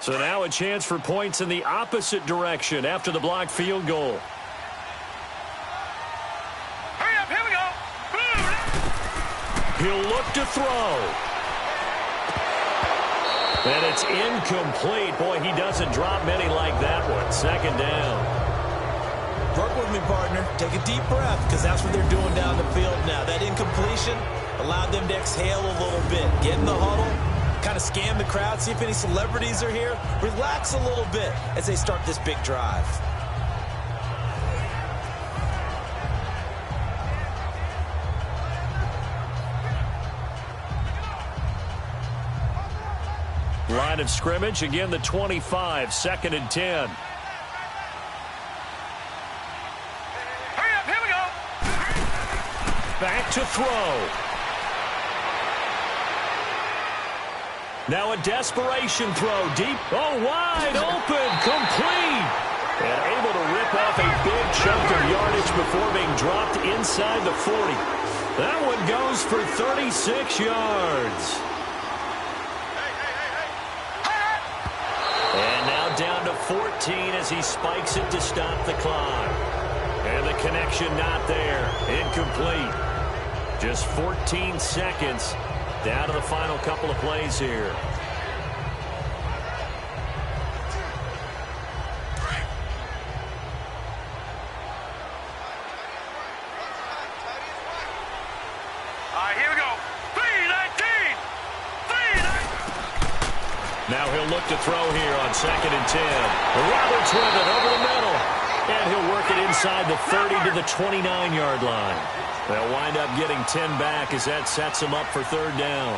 So now a chance for points in the opposite direction after the blocked field goal. Hurry up, here we go. He'll look to throw. And it's incomplete. Boy, he doesn't drop many like that one. 2nd down. Work with me, partner. Take a deep breath, because that's what they're doing down the field now. That incompletion allowed them to exhale a little bit. Get in the huddle. Kind of scan the crowd, see if any celebrities are here. Relax a little bit as they start this big drive. Line of scrimmage, again the 25, 2nd and 10. Hurry up, here we go. Back to throw. Now a desperation throw deep. Oh, wide open, complete. And able to rip off a big chunk of yardage before being dropped inside the 40. That one goes for 36 yards. And now down to 14 as he spikes it to stop the clock. And the connection not there. Incomplete. Just 14 seconds. Down to the final couple of plays here. Here we go. 3-19. Now he'll look to throw here on 2nd and 10. Roberts with it over the middle. And he'll work it inside the 30 to the 29-yard line. They'll wind up getting 10 back as that sets them up for 3rd down.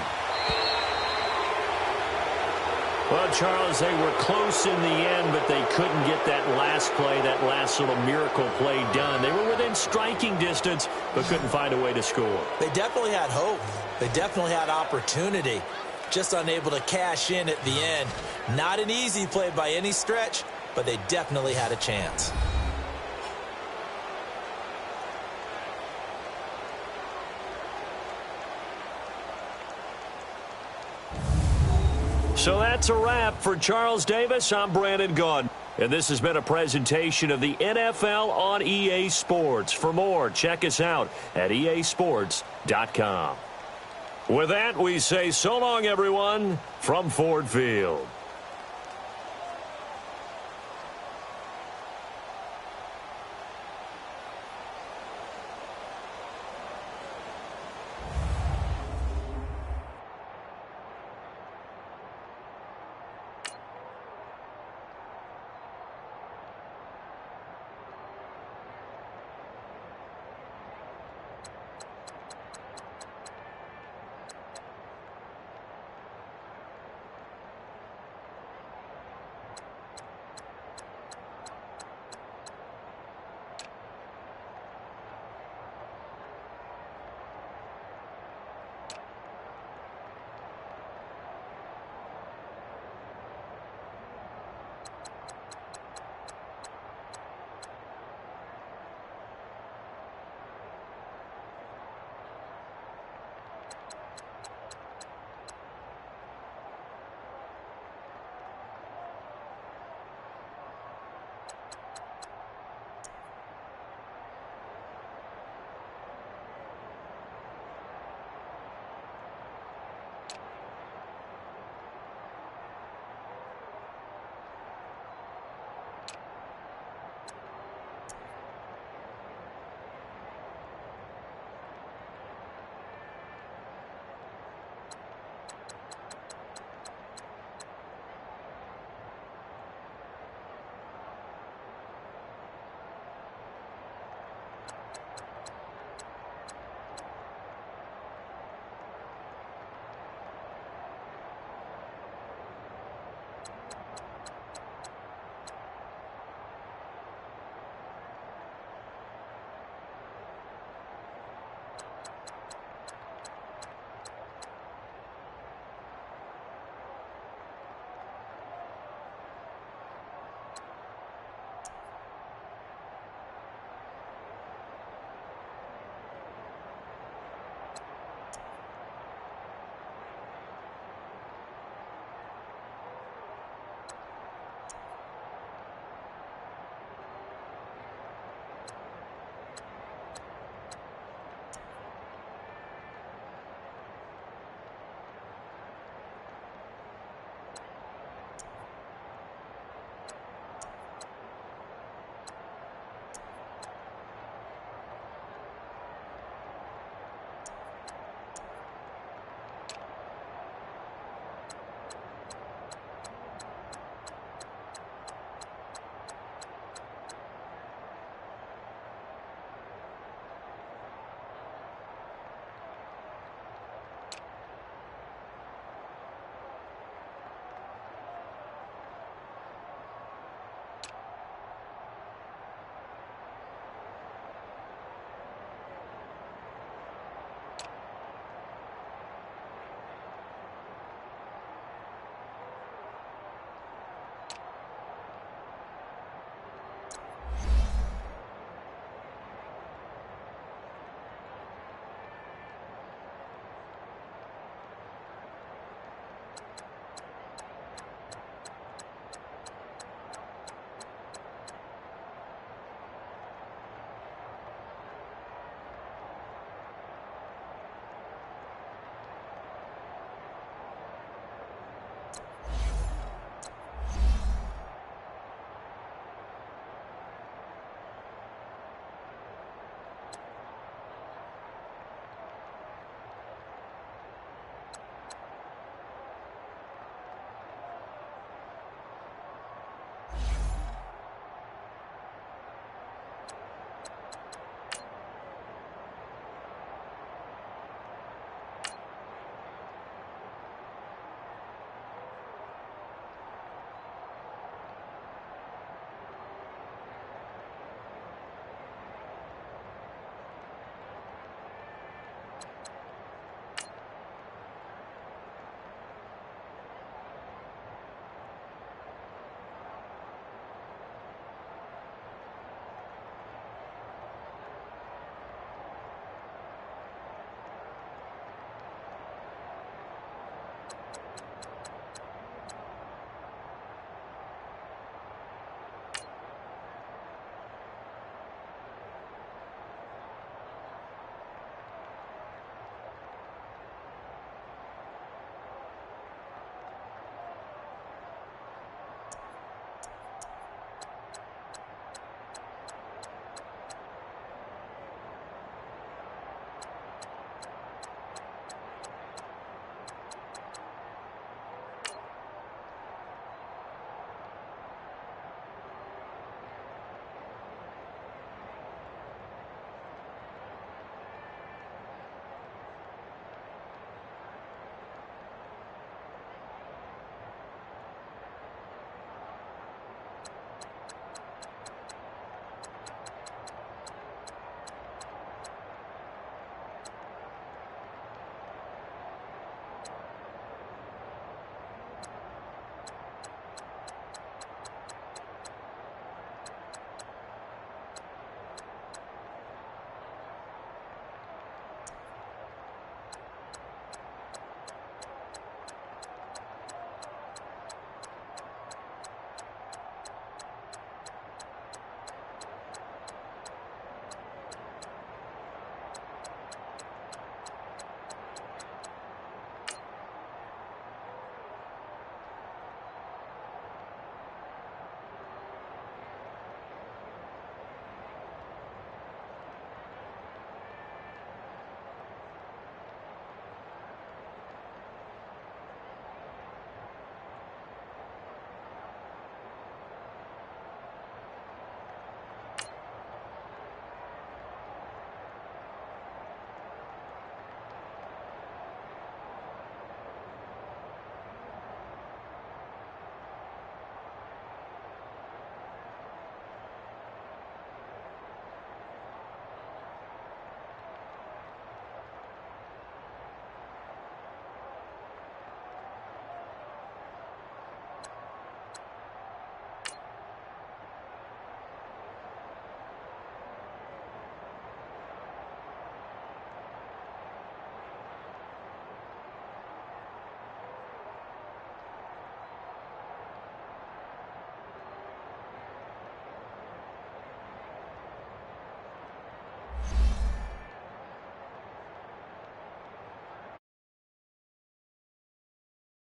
Well, Charles, they were close in the end, but they couldn't get that last play, that last little miracle play done. They were within striking distance, but couldn't find a way to score. They definitely had hope. They definitely had opportunity. Just unable to cash in at the end. Not an easy play by any stretch, but they definitely had a chance. So that's a wrap for Charles Davis. I'm Brandon Gunn. And this has been a presentation of the NFL on EA Sports. For more, check us out at easports.com. With that, we say so long, everyone, from Ford Field.